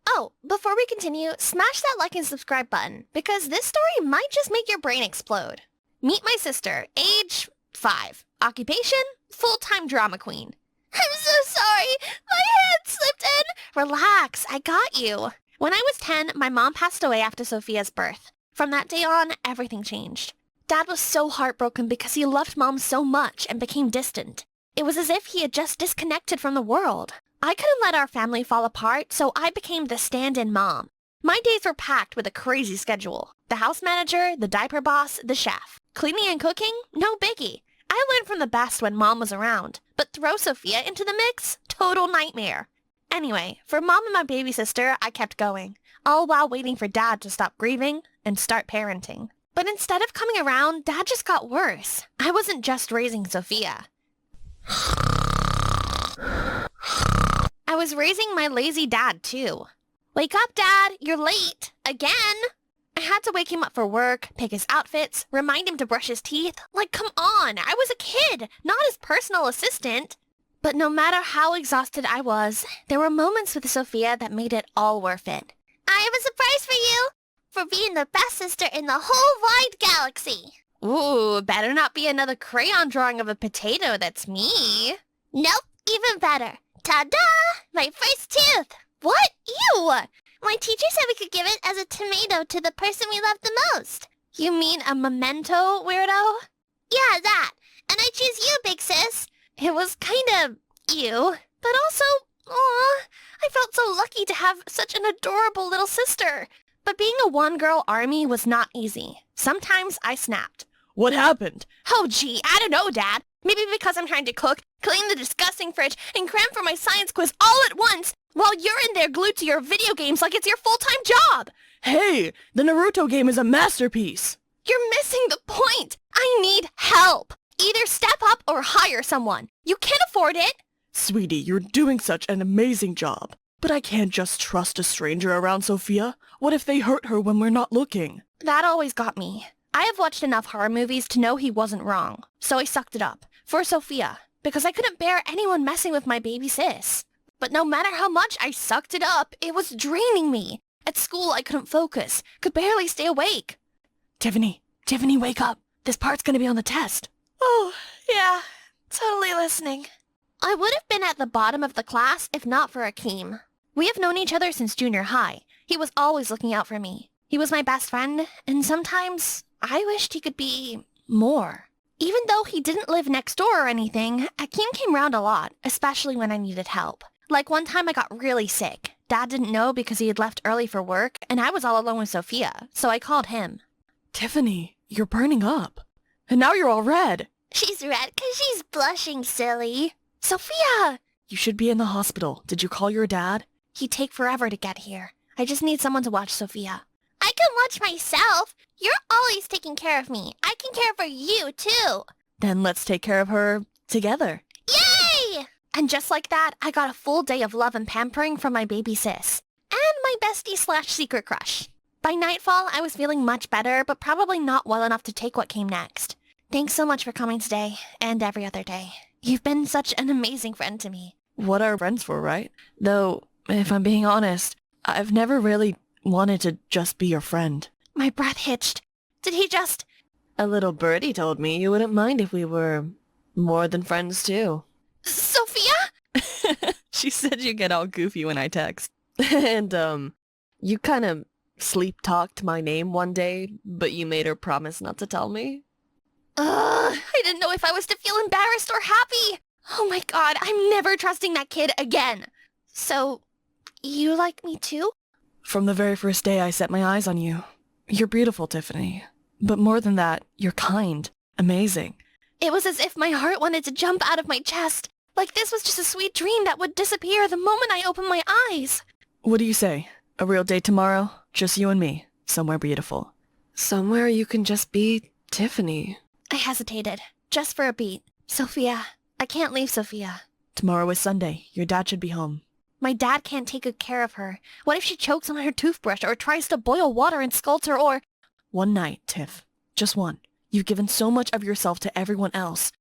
Oh, before we continue, smash that like and subscribe button, because this story might just make your brain explode. Meet my sister, age 5. Occupation, full-time drama queen. I'm so sorry. My hand slipped in. Relax, I got you. When I was 10, my mom passed away after Sophia's birth. From that day on, everything changed. Dad was so heartbroken because he loved Mom so much and became distant. It was as if he had just disconnected from the world. I couldn't let our family fall apart, so I became the stand-in mom. My days were packed with a crazy schedule. The house manager, the diaper boss, the chef. Cleaning and cooking? No biggie. I learned from the best when Mom was around. But throw Sophia into the mix? Total nightmare. Anyway, for Mom and my baby sister, I kept going, all while waiting for Dad to stop grieving and start parenting. But instead of coming around, Dad just got worse. I wasn't just raising Sophia. I was raising my lazy dad, too. Wake up, Dad! You're late! Again! I had to wake him up for work, pick his outfits, remind him to brush his teeth. Like, come on! I was a kid, not his personal assistant. But no matter how exhausted I was, there were moments with Sophia that made it all worth it. I have a surprise for you! For being the best sister in the whole wide galaxy. Ooh, better not be another crayon drawing of a potato that's me. Nope, even better. Ta-da! My first tooth! What? Ew! My teacher said we could give it as a tomato to the person we love the most. You mean a memento, weirdo? Yeah, that. And I choose you, big sis. It was kind of ew, but also, aw, I felt so lucky to have such an adorable little sister. But being a one-girl army was not easy. Sometimes I snapped. What happened? Oh gee, I don't know, Dad. Maybe because I'm trying to cook, clean the disgusting fridge, and cram for my science quiz all at once, while you're in there glued to your video games like it's your full-time job. Hey, the Naruto game is a masterpiece. You're missing the point. I need help. Either step up or hire someone. You can't afford it. Sweetie, you're doing such an amazing job. But I can't just trust a stranger around Sophia. What if they hurt her when we're not looking? That always got me. I have watched enough horror movies to know he wasn't wrong. So I sucked it up. For Sophia. Because I couldn't bear anyone messing with my baby sis. But no matter how much I sucked it up, it was draining me. At school, I couldn't focus. Could barely stay awake. Tiffany, wake up. This part's gonna be on the test. Oh, yeah. Totally listening. I would have been at the bottom of the class if not for Akeem. We have known each other since junior high. He was always looking out for me. He was my best friend, and sometimes I wished he could be more. Even though he didn't live next door or anything, Akeem came round a lot, especially when I needed help. Like one time I got really sick. Dad didn't know because he had left early for work, and I was all alone with Sophia, so I called him. Tiffany, you're burning up. And now you're all red. She's red because she's blushing, silly. Sophia! You should be in the hospital. Did you call your dad? He'd take forever to get here. I just need someone to watch Sophia. I can watch myself. You're always taking care of me. I can care for you, too. Then let's take care of her together. Yay! And just like that, I got a full day of love and pampering from my baby sis. And my bestie/secret crush. By nightfall, I was feeling much better, but probably not well enough to take what came next. Thanks so much for coming today, and every other day. You've been such an amazing friend to me. What are friends for, right? Though, if I'm being honest, I've never really wanted to just be your friend. My breath hitched. Did he just... A little birdie told me you wouldn't mind if we were more than friends, too. Sophia? She said you get all goofy when I text. And, you kind of sleep-talked my name one day, but you made her promise not to tell me. I didn't know if I was to feel embarrassed or happy. Oh my god, I'm never trusting that kid again. So, you like me too? From the very first day I set my eyes on you. You're beautiful, Tiffany. But more than that, you're kind. Amazing. It was as if my heart wanted to jump out of my chest. Like this was just a sweet dream that would disappear the moment I opened my eyes. What do you say? A real date tomorrow? Just you and me. Somewhere beautiful. Somewhere you can just be Tiffany. I hesitated. Just for a beat. Sophia. I can't leave Sophia. Tomorrow is Sunday. Your dad should be home. My dad can't take good care of her. What if she chokes on her toothbrush or tries to boil water and scalds her or... One night, Tiff. Just one. You've given so much of yourself to everyone else.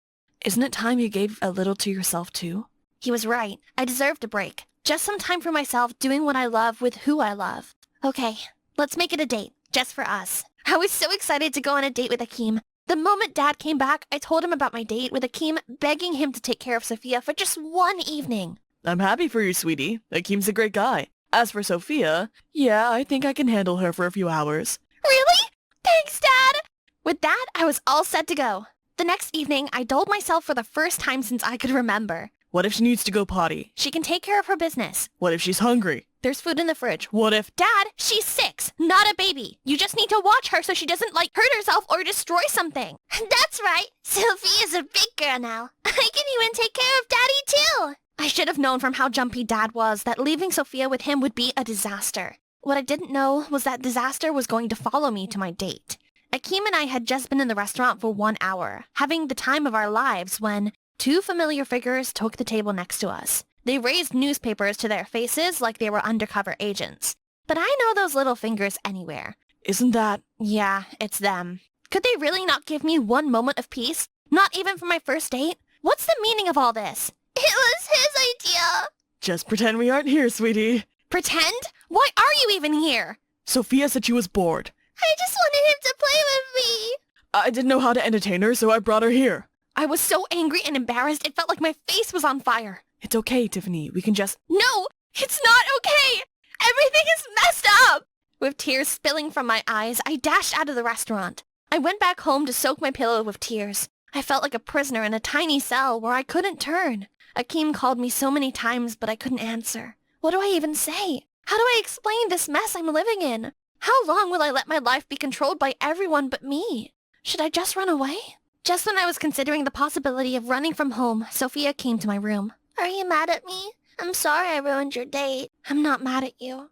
Isn't it time you gave a little to yourself too? He was right. I deserved a break. Just some time for myself doing what I love with who I love. Okay, let's make it a date. Just for us. I was so excited to go on a date with Akeem. The moment Dad came back, I told him about my date with Akeem, begging him to take care of Sophia for just one evening. I'm happy for you, sweetie. Akeem's a great guy. As for Sophia, yeah, I think I can handle her for a few hours. Really? Thanks, Dad! With that, I was all set to go. The next evening, I doled myself for the first time since I could remember. What if she needs to go potty? She can take care of her business. What if she's hungry? There's food in the fridge. What if... Dad, she's 6, not a baby. You just need to watch her so she doesn't, hurt herself or destroy something. That's right. Sophia's a big girl now. I can even take care of Daddy, too. I should have known from how jumpy Dad was that leaving Sophia with him would be a disaster. What I didn't know was that disaster was going to follow me to my date. Akeem and I had just been in the restaurant for 1 hour, having the time of our lives when 2 familiar figures took the table next to us. They raised newspapers to their faces like they were undercover agents. But I know those little fingers anywhere. Isn't that... Yeah, it's them. Could they really not give me one moment of peace? Not even for my first date? What's the meaning of all this? It was his idea. Just pretend we aren't here, sweetie. Pretend? Why are you even here? Sophia said she was bored. I just wanted him to play with me. I didn't know how to entertain her, so I brought her here. I was so angry and embarrassed, it felt like my face was on fire. It's okay, Tiffany. We can just... No, it's not okay. Everything is messed up. With tears spilling from my eyes, I dashed out of the restaurant. I went back home to soak my pillow with tears. I felt like a prisoner in a tiny cell where I couldn't turn. Akeem called me so many times, but I couldn't answer. What do I even say? How do I explain this mess I'm living in? How long will I let my life be controlled by everyone but me? Should I just run away? Just when I was considering the possibility of running from home, Sophia came to my room. Are you mad at me? I'm sorry I ruined your date. I'm not mad at you.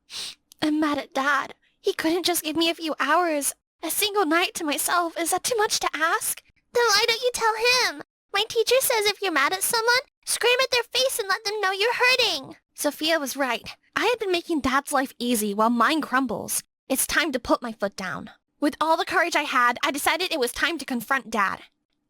I'm mad at Dad. He couldn't just give me a few hours. A single night to myself. Is that too much to ask? Then why don't you tell him? My teacher says if you're mad at someone, scream at their face and let them know you're hurting. Sophia was right. I had been making Dad's life easy while mine crumbles. It's time to put my foot down. With all the courage I had, I decided it was time to confront Dad.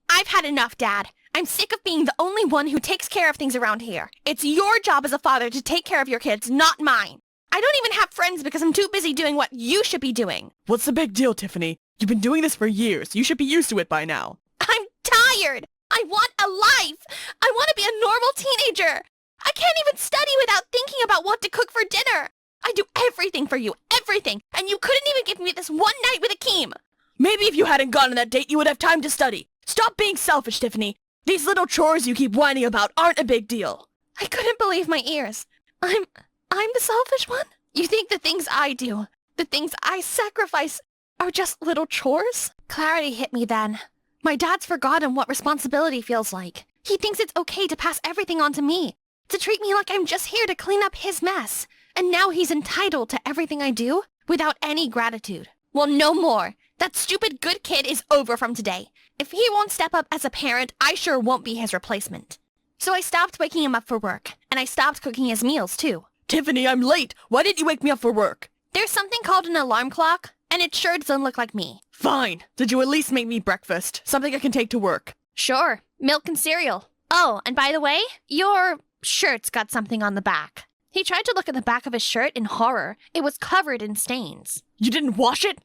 I've had enough, Dad. I'm sick of being the only one who takes care of things around here. It's your job as a father to take care of your kids, not mine. I don't even have friends because I'm too busy doing what you should be doing. What's the big deal, Tiffany? You've been doing this for years. You should be used to it by now. I'm tired. I want a life. I want to be a normal teenager. I can't even study without thinking about what to cook for dinner. I do everything for you, everything, and you couldn't even give me this one night with Akeem. Maybe if you hadn't gone on that date, you would have time to study. Stop being selfish, Tiffany. These little chores you keep whining about aren't a big deal. I couldn't believe my ears. I'm the selfish one? You think the things I do, the things I sacrifice, are just little chores? Clarity hit me then. My dad's forgotten what responsibility feels like. He thinks it's okay to pass everything on to me, to treat me like I'm just here to clean up his mess. And now he's entitled to everything I do without any gratitude. Well, no more. That stupid good kid is over from today. If he won't step up as a parent, I sure won't be his replacement. So I stopped waking him up for work, and I stopped cooking his meals too. Tiffany, I'm late. Why didn't you wake me up for work? There's something called an alarm clock, and it sure doesn't look like me. Fine. Did you at least make me breakfast? Something I can take to work. Sure, milk and cereal. Oh, and by the way, your shirt's got something on the back. He tried to look at the back of his shirt in horror. It was covered in stains. You didn't wash it?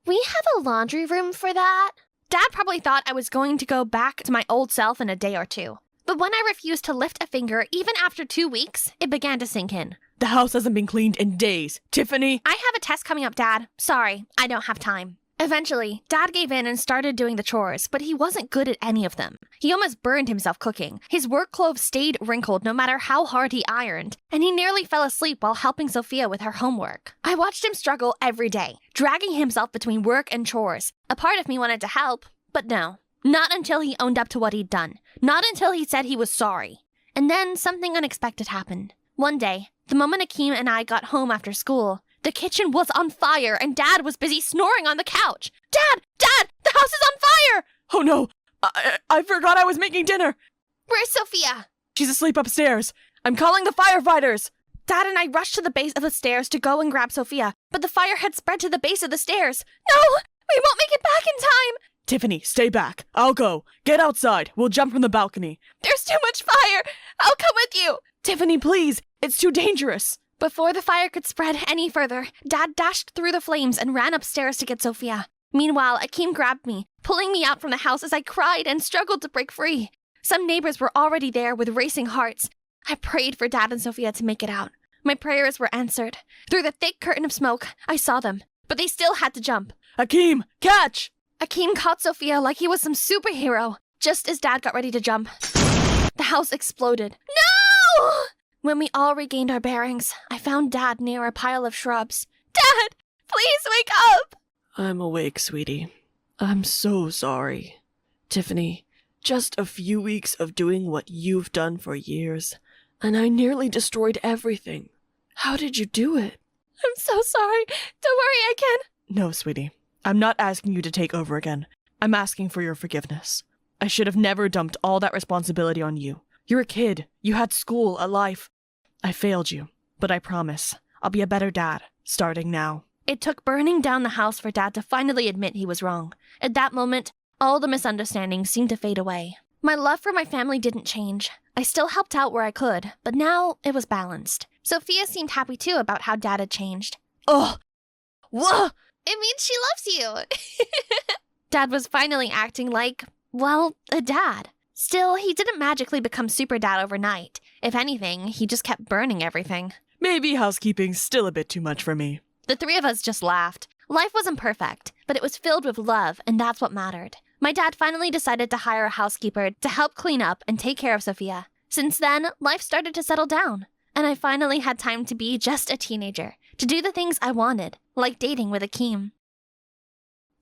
We have a laundry room for that. Dad probably thought I was going to go back to my old self in a day or two. But when I refused to lift a finger, even after 2 weeks, it began to sink in. The house hasn't been cleaned in days. Tiffany! I have a test coming up, Dad. Sorry, I don't have time. Eventually, Dad gave in and started doing the chores, but he wasn't good at any of them. He almost burned himself cooking. His work clothes stayed wrinkled no matter how hard he ironed, and he nearly fell asleep while helping Sophia with her homework. I watched him struggle every day, dragging himself between work and chores. A part of me wanted to help, but no. Not until he owned up to what he'd done. Not until he said he was sorry. And then something unexpected happened. One day, the moment Akeem and I got home after school, the kitchen was on fire and Dad was busy snoring on the couch. Dad! Dad! The house is on fire! Oh no! I forgot I was making dinner! Where's Sophia? She's asleep upstairs. I'm calling the firefighters! Dad and I rushed to the base of the stairs to go and grab Sophia, but the fire had spread to the base of the stairs. No! We won't make it back in time! Tiffany, stay back. I'll go. Get outside. We'll jump from the balcony. There's too much fire! I'll come with you! Tiffany, please! It's too dangerous! Before the fire could spread any further, Dad dashed through the flames and ran upstairs to get Sophia. Meanwhile, Akeem grabbed me, pulling me out from the house as I cried and struggled to break free. Some neighbors were already there with racing hearts. I prayed for Dad and Sophia to make it out. My prayers were answered. Through the thick curtain of smoke, I saw them, but they still had to jump. Akeem, catch! Akeem caught Sophia like he was some superhero, just as Dad got ready to jump. The house exploded. No! When we all regained our bearings, I found Dad near a pile of shrubs. Dad, please wake up! I'm awake, sweetie. I'm so sorry. Tiffany, just a few weeks of doing what you've done for years, and I nearly destroyed everything. How did you do it? I'm so sorry. Don't worry, I can. No, sweetie. I'm not asking you to take over again. I'm asking for your forgiveness. I should have never dumped all that responsibility on you. You're a kid. You had school, a life. I failed you, but I promise I'll be a better dad, starting now. It took burning down the house for Dad to finally admit he was wrong. At that moment, all the misunderstandings seemed to fade away. My love for my family didn't change. I still helped out where I could, but now it was balanced. Sophia seemed happy too about how Dad had changed. Ugh! Whoa! It means she loves you. Dad was finally acting like, well, a dad. Still, he didn't magically become super dad overnight. If anything, he just kept burning everything. Maybe housekeeping's still a bit too much for me. The three of us just laughed. Life wasn't perfect, but it was filled with love, and that's what mattered. My dad finally decided to hire a housekeeper to help clean up and take care of Sophia. Since then, life started to settle down, and I finally had time to be just a teenager, to do the things I wanted, like dating with Akeem.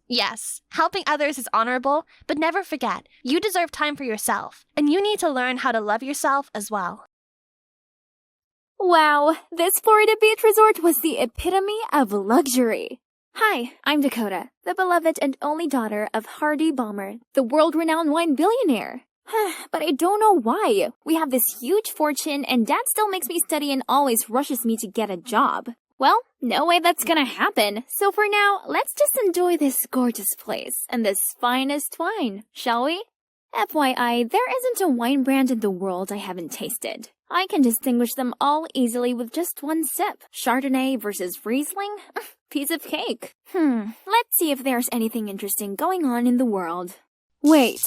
Yes, helping others is honorable, but never forget, you deserve time for yourself, and you need to learn how to love yourself as well. Wow, this Florida beach resort was the epitome of luxury. Hi, I'm Dakota, the beloved and only daughter of Hardy Balmer, the world-renowned wine billionaire. But I don't know why. We have this huge fortune and Dad still makes me study and always rushes me to get a job. Well, no way that's gonna happen. So for now, let's just enjoy this gorgeous place and this finest wine, shall we? FYI, there isn't a wine brand in the world I haven't tasted. I can distinguish them all easily with just one sip. Chardonnay versus Riesling? Piece of cake. Let's see if there's anything interesting going on in the world. Wait,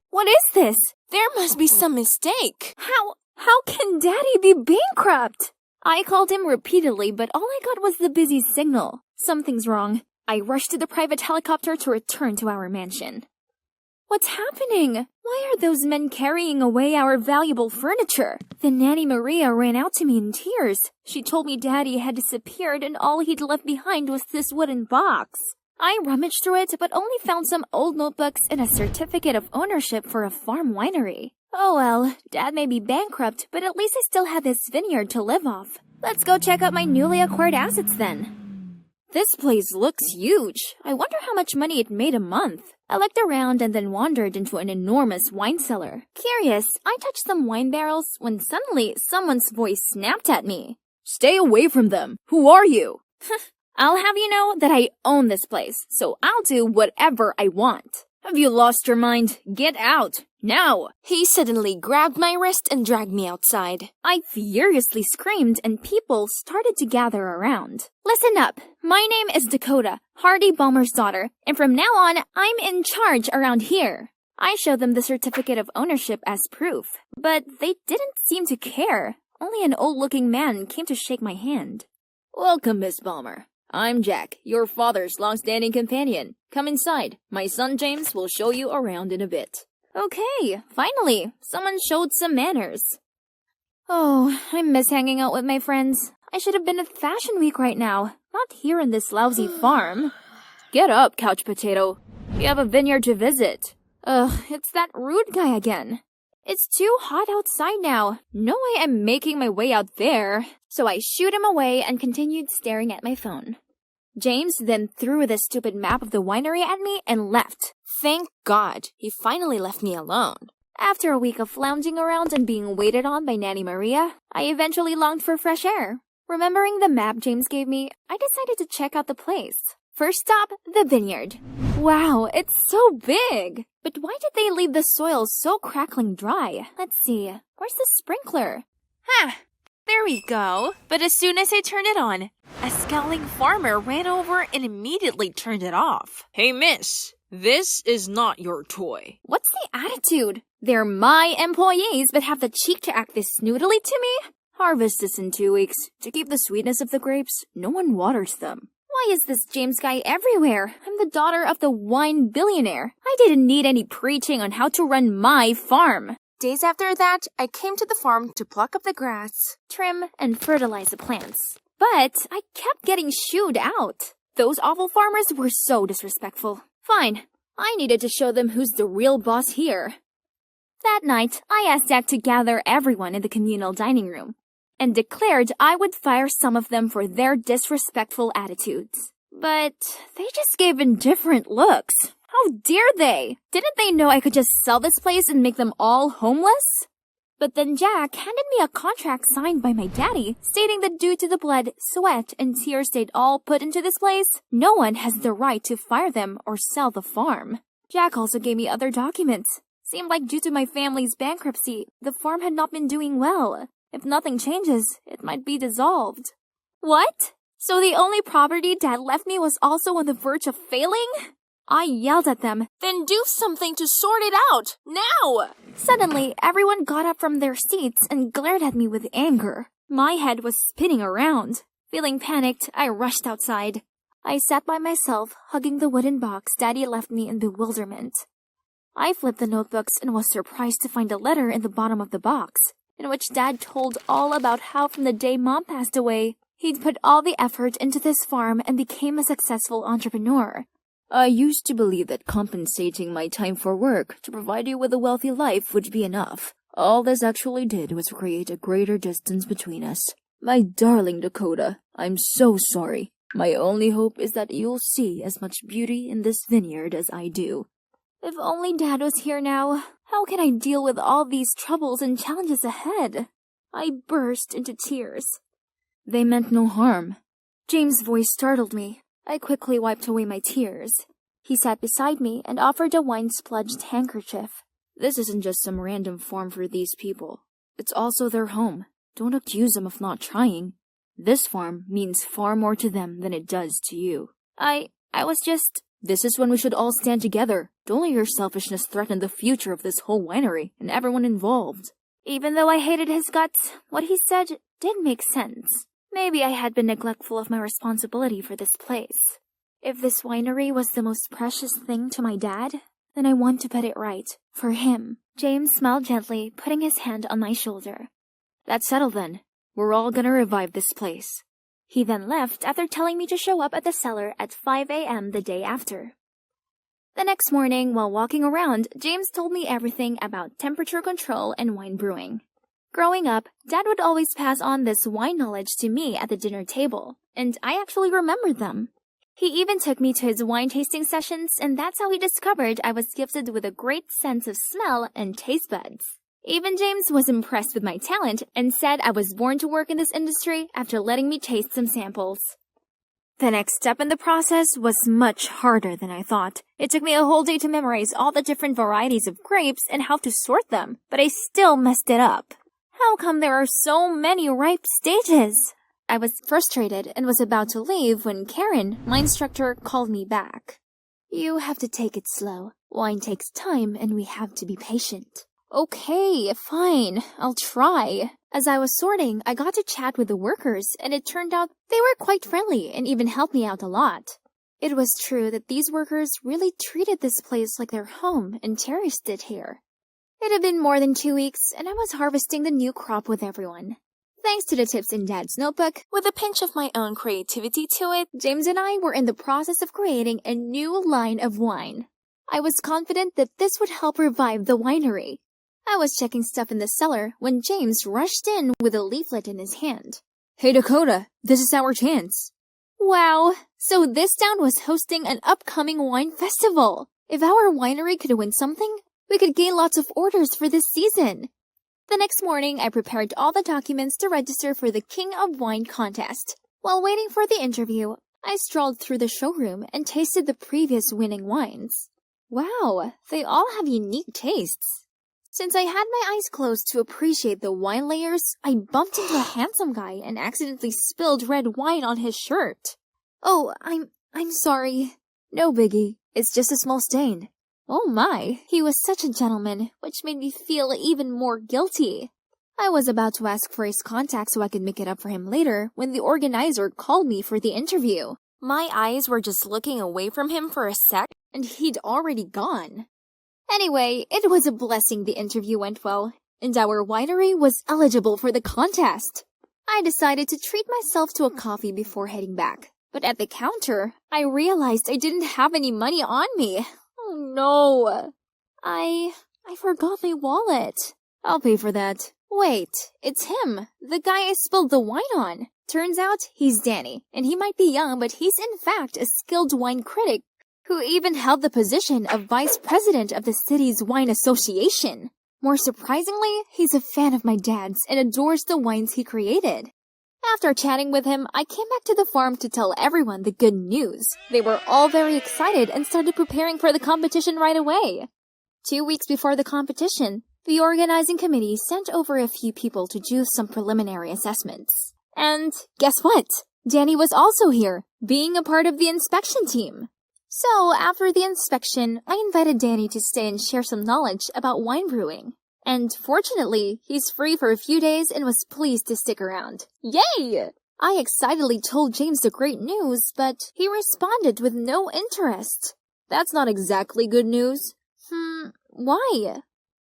what is this? There must be some mistake. How can Daddy be bankrupt? I called him repeatedly, but all I got was the busy signal. Something's wrong. I rushed to the private helicopter to return to our mansion. What's happening? Why are those men carrying away our valuable furniture? Then Nanny Maria ran out to me in tears. She told me Daddy had disappeared and all he'd left behind was this wooden box. I rummaged through it, but only found some old notebooks and a certificate of ownership for a farm winery. Oh well, Dad may be bankrupt, but at least I still had this vineyard to live off. Let's go check out my newly acquired assets then. This place looks huge. I wonder how much money it made a month. I looked around and then wandered into an enormous wine cellar. Curious, I touched some wine barrels when suddenly someone's voice snapped at me. Stay away from them. Who are you? I'll have you know that I own this place, so I'll do whatever I want. Have you lost your mind? Get out! Now! He suddenly grabbed my wrist and dragged me outside. I furiously screamed and people started to gather around. Listen up! My name is Dakota, Hardy Balmer's daughter, and from now on, I'm in charge around here. I showed them the certificate of ownership as proof, but they didn't seem to care. Only an old-looking man came to shake my hand. Welcome, Miss Balmer. I'm Jack, your father's long-standing companion. Come inside. My son James will show you around in a bit. Okay, finally, someone showed some manners. Oh, I miss hanging out with my friends. I should have been at Fashion Week right now, not here in this lousy farm. Get up, couch potato. You have a vineyard to visit. Ugh, it's that rude guy again. It's too hot outside now. No way I'm making my way out there. So I shooed him away and continued staring at my phone. James then threw the stupid map of the winery at me and left. Thank God, he finally left me alone. After a week of lounging around and being waited on by Nanny Maria, I eventually longed for fresh air. Remembering the map James gave me, I decided to check out the place. First stop, the vineyard. Wow, it's so big! But why did they leave the soil so crackling dry? Let's see, where's the sprinkler? There we go. But as soon as I turned it on, a scowling farmer ran over and immediately turned it off. Hey, miss, this is not your toy. What's the attitude? They're my employees, but have the cheek to act this snootily to me? Harvest this in 2 weeks. To keep the sweetness of the grapes, no one waters them. Why is this James guy everywhere? I'm the daughter of the wine billionaire. I didn't need any preaching on how to run my farm. Days after that, I came to the farm to pluck up the grass, trim, and fertilize the plants. But I kept getting shooed out. Those awful farmers were so disrespectful. Fine, I needed to show them who's the real boss here. That night, I asked Dad to gather everyone in the communal dining room and declared I would fire some of them for their disrespectful attitudes. But they just gave indifferent looks. How dare they? Didn't they know I could just sell this place and make them all homeless? But then Jack handed me a contract signed by my daddy, stating that due to the blood, sweat, and tears they'd all put into this place, no one has the right to fire them or sell the farm. Jack also gave me other documents. Seemed like due to my family's bankruptcy, the farm had not been doing well. If nothing changes, it might be dissolved. What? So the only property Dad left me was also on the verge of failing? I yelled at them, "Then do something to sort it out, now!" Suddenly, everyone got up from their seats and glared at me with anger. My head was spinning around. Feeling panicked, I rushed outside. I sat by myself, hugging the wooden box Daddy left me in bewilderment. I flipped the notebooks and was surprised to find a letter in the bottom of the box, in which Dad told all about how from the day Mom passed away, he'd put all the effort into this farm and became a successful entrepreneur. I used to believe that compensating my time for work to provide you with a wealthy life would be enough. All this actually did was create a greater distance between us. My darling Dakota, I'm so sorry. My only hope is that you'll see as much beauty in this vineyard as I do. If only Dad was here now. How can I deal with all these troubles and challenges ahead? I burst into tears. They meant no harm. James' voice startled me. I quickly wiped away my tears. He sat beside me and offered a wine-spludged handkerchief. This isn't just some random farm for these people. It's also their home. Don't accuse them of not trying. This farm means far more to them than it does to you. I was just... This is when we should all stand together. Don't let your selfishness threaten the future of this whole winery and everyone involved. Even though I hated his guts, what he said did make sense. Maybe I had been neglectful of my responsibility for this place. If this winery was the most precious thing to my dad, then I want to put it right, for him. James smiled gently, putting his hand on my shoulder. That's settled then. We're all gonna revive this place. He then left after telling me to show up at the cellar at 5 a.m. the day after. The next morning, while walking around, James told me everything about temperature control and wine brewing. Growing up, Dad would always pass on this wine knowledge to me at the dinner table, and I actually remembered them. He even took me to his wine tasting sessions, and that's how he discovered I was gifted with a great sense of smell and taste buds. Even James was impressed with my talent and said I was born to work in this industry after letting me taste some samples. The next step in the process was much harder than I thought. It took me a whole day to memorize all the different varieties of grapes and how to sort them, but I still messed it up. How come there are so many ripe stages? I was frustrated and was about to leave when Karen, my instructor, called me back. You have to take it slow. Wine takes time and we have to be patient. Okay, fine. I'll try. As I was sorting, I got to chat with the workers, and it turned out they were quite friendly and even helped me out a lot. It was true that these workers really treated this place like their home and cherished it here. It had been more than 2 weeks, and I was harvesting the new crop with everyone. Thanks to the tips in Dad's notebook, with a pinch of my own creativity to it, James and I were in the process of creating a new line of wine. I was confident that this would help revive the winery. I was checking stuff in the cellar when James rushed in with a leaflet in his hand. Hey Dakota, this is our chance. Wow, so this town was hosting an upcoming wine festival. If our winery could win something, we could gain lots of orders for this season. The next morning, I prepared all the documents to register for the King of Wine contest. While waiting for the interview, I strolled through the showroom and tasted the previous winning wines. Wow, they all have unique tastes. Since I had my eyes closed to appreciate the wine layers, I bumped into a handsome guy and accidentally spilled red wine on his shirt. Oh, I'm sorry. No biggie. It's just a small stain. Oh my, he was such a gentleman, which made me feel even more guilty. I was about to ask for his contact so I could make it up for him later when the organizer called me for the interview. My eyes were just looking away from him for a sec, and he'd already gone. Anyway, it was a blessing the interview went well, and our winery was eligible for the contest. I decided to treat myself to a coffee before heading back, but at the counter, I realized I didn't have any money on me. Oh no. I forgot my wallet. I'll pay for that. Wait, it's him, the guy I spilled the wine on. Turns out he's Danny, and he might be young, but he's in fact a skilled wine critic who even held the position of vice president of the city's wine association. More surprisingly, he's a fan of my dad's and adores the wines he created. After chatting with him, I came back to the farm to tell everyone the good news. They were all very excited and started preparing for the competition right away. 2 weeks before the competition, the organizing committee sent over a few people to do some preliminary assessments. And guess what? Danny was also here, being a part of the inspection team. So, after the inspection, I invited Danny to stay and share some knowledge about wine brewing. And fortunately, he's free for a few days and was pleased to stick around. Yay! I excitedly told James the great news, but he responded with no interest. That's not exactly good news. Why?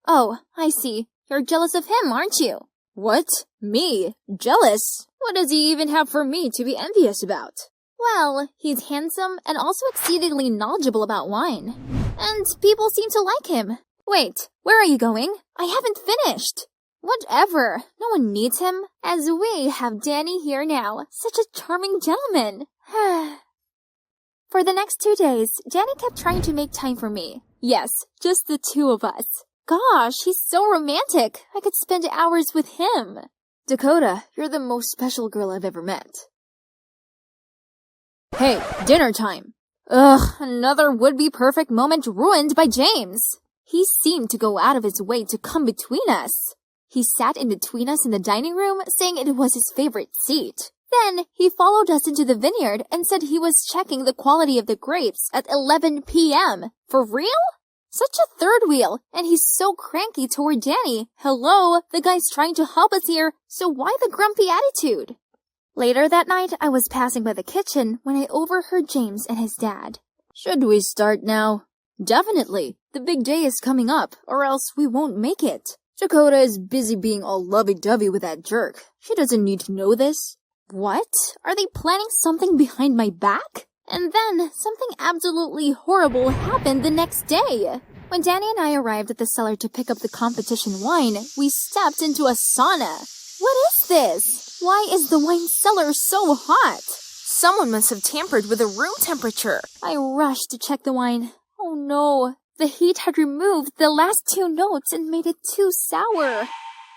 Oh, I see. You're jealous of him, aren't you? What? Me? Jealous? What does he even have for me to be envious about? Well, he's handsome and also exceedingly knowledgeable about wine. And people seem to like him. Wait, where are you going? I haven't finished. Whatever, no one needs him, as we have Danny here now. Such a charming gentleman. For the next 2 days, Danny kept trying to make time for me. Yes, just the two of us. Gosh, he's so romantic. I could spend hours with him. Dakota, you're the most special girl I've ever met. Hey, dinner time. Ugh, another would-be perfect moment ruined by James. He seemed to go out of his way to come between us. He sat in between us in the dining room, saying it was his favorite seat. Then, he followed us into the vineyard and said he was checking the quality of the grapes at 11 p.m. For real? Such a third wheel, and he's so cranky toward Danny. Hello, the guy's trying to help us here, so why the grumpy attitude? Later that night, I was passing by the kitchen when I overheard James and his dad. Should we start now? Definitely. The big day is coming up, or else we won't make it. Dakota is busy being all lovey-dovey with that jerk. She doesn't need to know this. What? Are they planning something behind my back? And then, something absolutely horrible happened the next day. When Danny and I arrived at the cellar to pick up the competition wine, we stepped into a sauna. What is this? Why is the wine cellar so hot? Someone must have tampered with the room temperature. I rushed to check the wine. Oh no, the heat had removed the last 2 notes and made it too sour.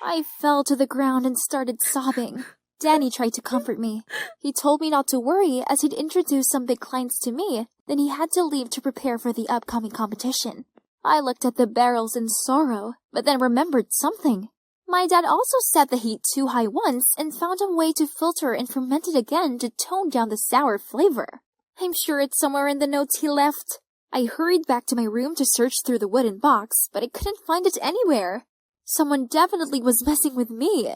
I fell to the ground and started sobbing. Danny tried to comfort me. He told me not to worry as he'd introduced some big clients to me, then he had to leave to prepare for the upcoming competition. I looked at the barrels in sorrow, but then remembered something. My dad also set the heat too high once and found a way to filter and ferment it again to tone down the sour flavor. I'm sure it's somewhere in the notes he left. I hurried back to my room to search through the wooden box, but I couldn't find it anywhere. Someone definitely was messing with me.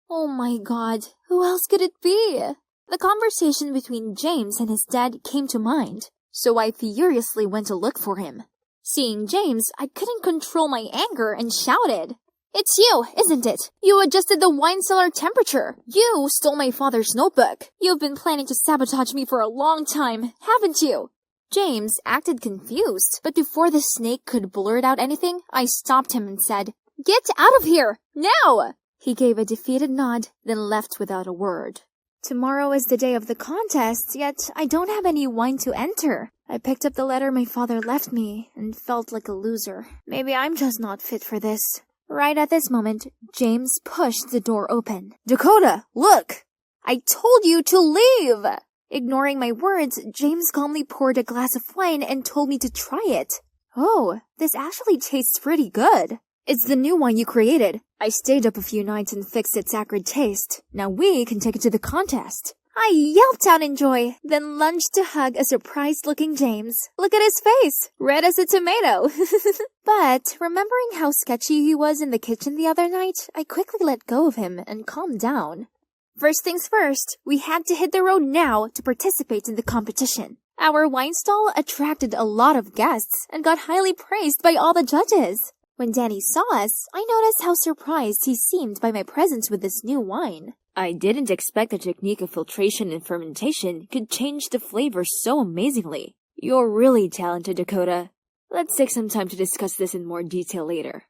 Oh my god, who else could it be? The conversation between James and his dad came to mind, so I furiously went to look for him. Seeing James, I couldn't control my anger and shouted, "It's you, isn't it? You adjusted the wine cellar temperature. You stole my father's notebook. You've been planning to sabotage me for a long time, haven't you?" James acted confused, but before the snake could blurt out anything, I stopped him and said, "Get out of here, now!" He gave a defeated nod, then left without a word. Tomorrow is the day of the contest, yet I don't have any wine to enter. I picked up the letter my father left me and felt like a loser. Maybe I'm just not fit for this. Right at this moment, James pushed the door open. "Dakota, look! I told you to leave!" Ignoring my words, James calmly poured a glass of wine and told me to try it. Oh, this actually tastes pretty good. It's the new wine you created. I stayed up a few nights and fixed its acrid taste. Now we can take it to the contest. I yelped out in joy, then lunged to hug a surprised-looking James. Look at his face, red as a tomato. But, remembering how sketchy he was in the kitchen the other night, I quickly let go of him and calmed down. First things first, we had to hit the road now to participate in the competition. Our wine stall attracted a lot of guests and got highly praised by all the judges. When Danny saw us, I noticed how surprised he seemed by my presence with this new wine. I didn't expect the technique of filtration and fermentation could change the flavor so amazingly. You're really talented, Dakota. Let's take some time to discuss this in more detail later.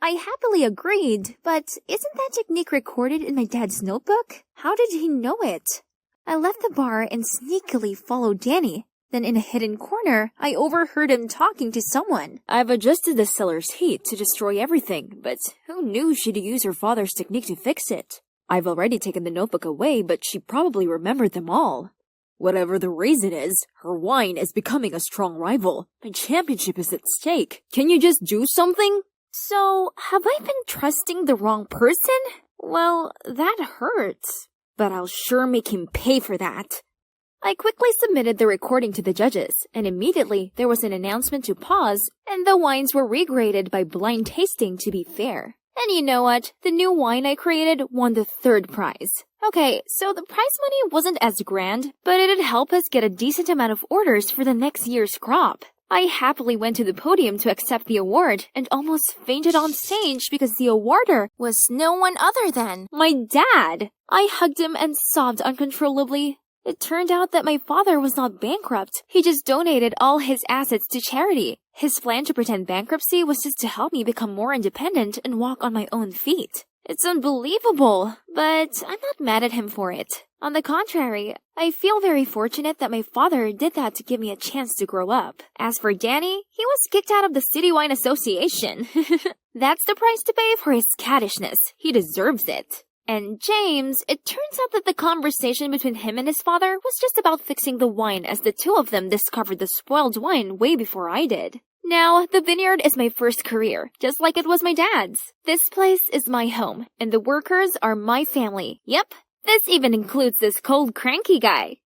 I happily agreed, but isn't that technique recorded in my dad's notebook? How did he know it? I left the bar and sneakily followed Danny. Then in a hidden corner, I overheard him talking to someone. I've adjusted the cellar's heat to destroy everything, but who knew she'd use her father's technique to fix it? I've already taken the notebook away, but she probably remembered them all. Whatever the reason is, her wine is becoming a strong rival. My championship is at stake. Can you just do something? So, have I been trusting the wrong person? Well, that hurts. But I'll sure make him pay for that. I quickly submitted the recording to the judges, and immediately there was an announcement to pause, and the wines were regraded by blind tasting to be fair. And you know what? The new wine I created won the third prize. Okay, so the prize money wasn't as grand, but it'd help us get a decent amount of orders for the next year's crop. I happily went to the podium to accept the award and almost fainted on stage because the awarder was no one other than my dad. I hugged him and sobbed uncontrollably. It turned out that my father was not bankrupt. He just donated all his assets to charity. His plan to pretend bankruptcy was just to help me become more independent and walk on my own feet. It's unbelievable, but I'm not mad at him for it. On the contrary, I feel very fortunate that my father did that to give me a chance to grow up. As for Danny, he was kicked out of the City Wine Association. That's the price to pay for his cattishness. He deserves it. And James, it turns out that the conversation between him and his father was just about fixing the wine, as the two of them discovered the spoiled wine way before I did. Now, the vineyard is my first career, just like it was my dad's. This place is my home, and the workers are my family. Yep, this even includes this cold, cranky guy.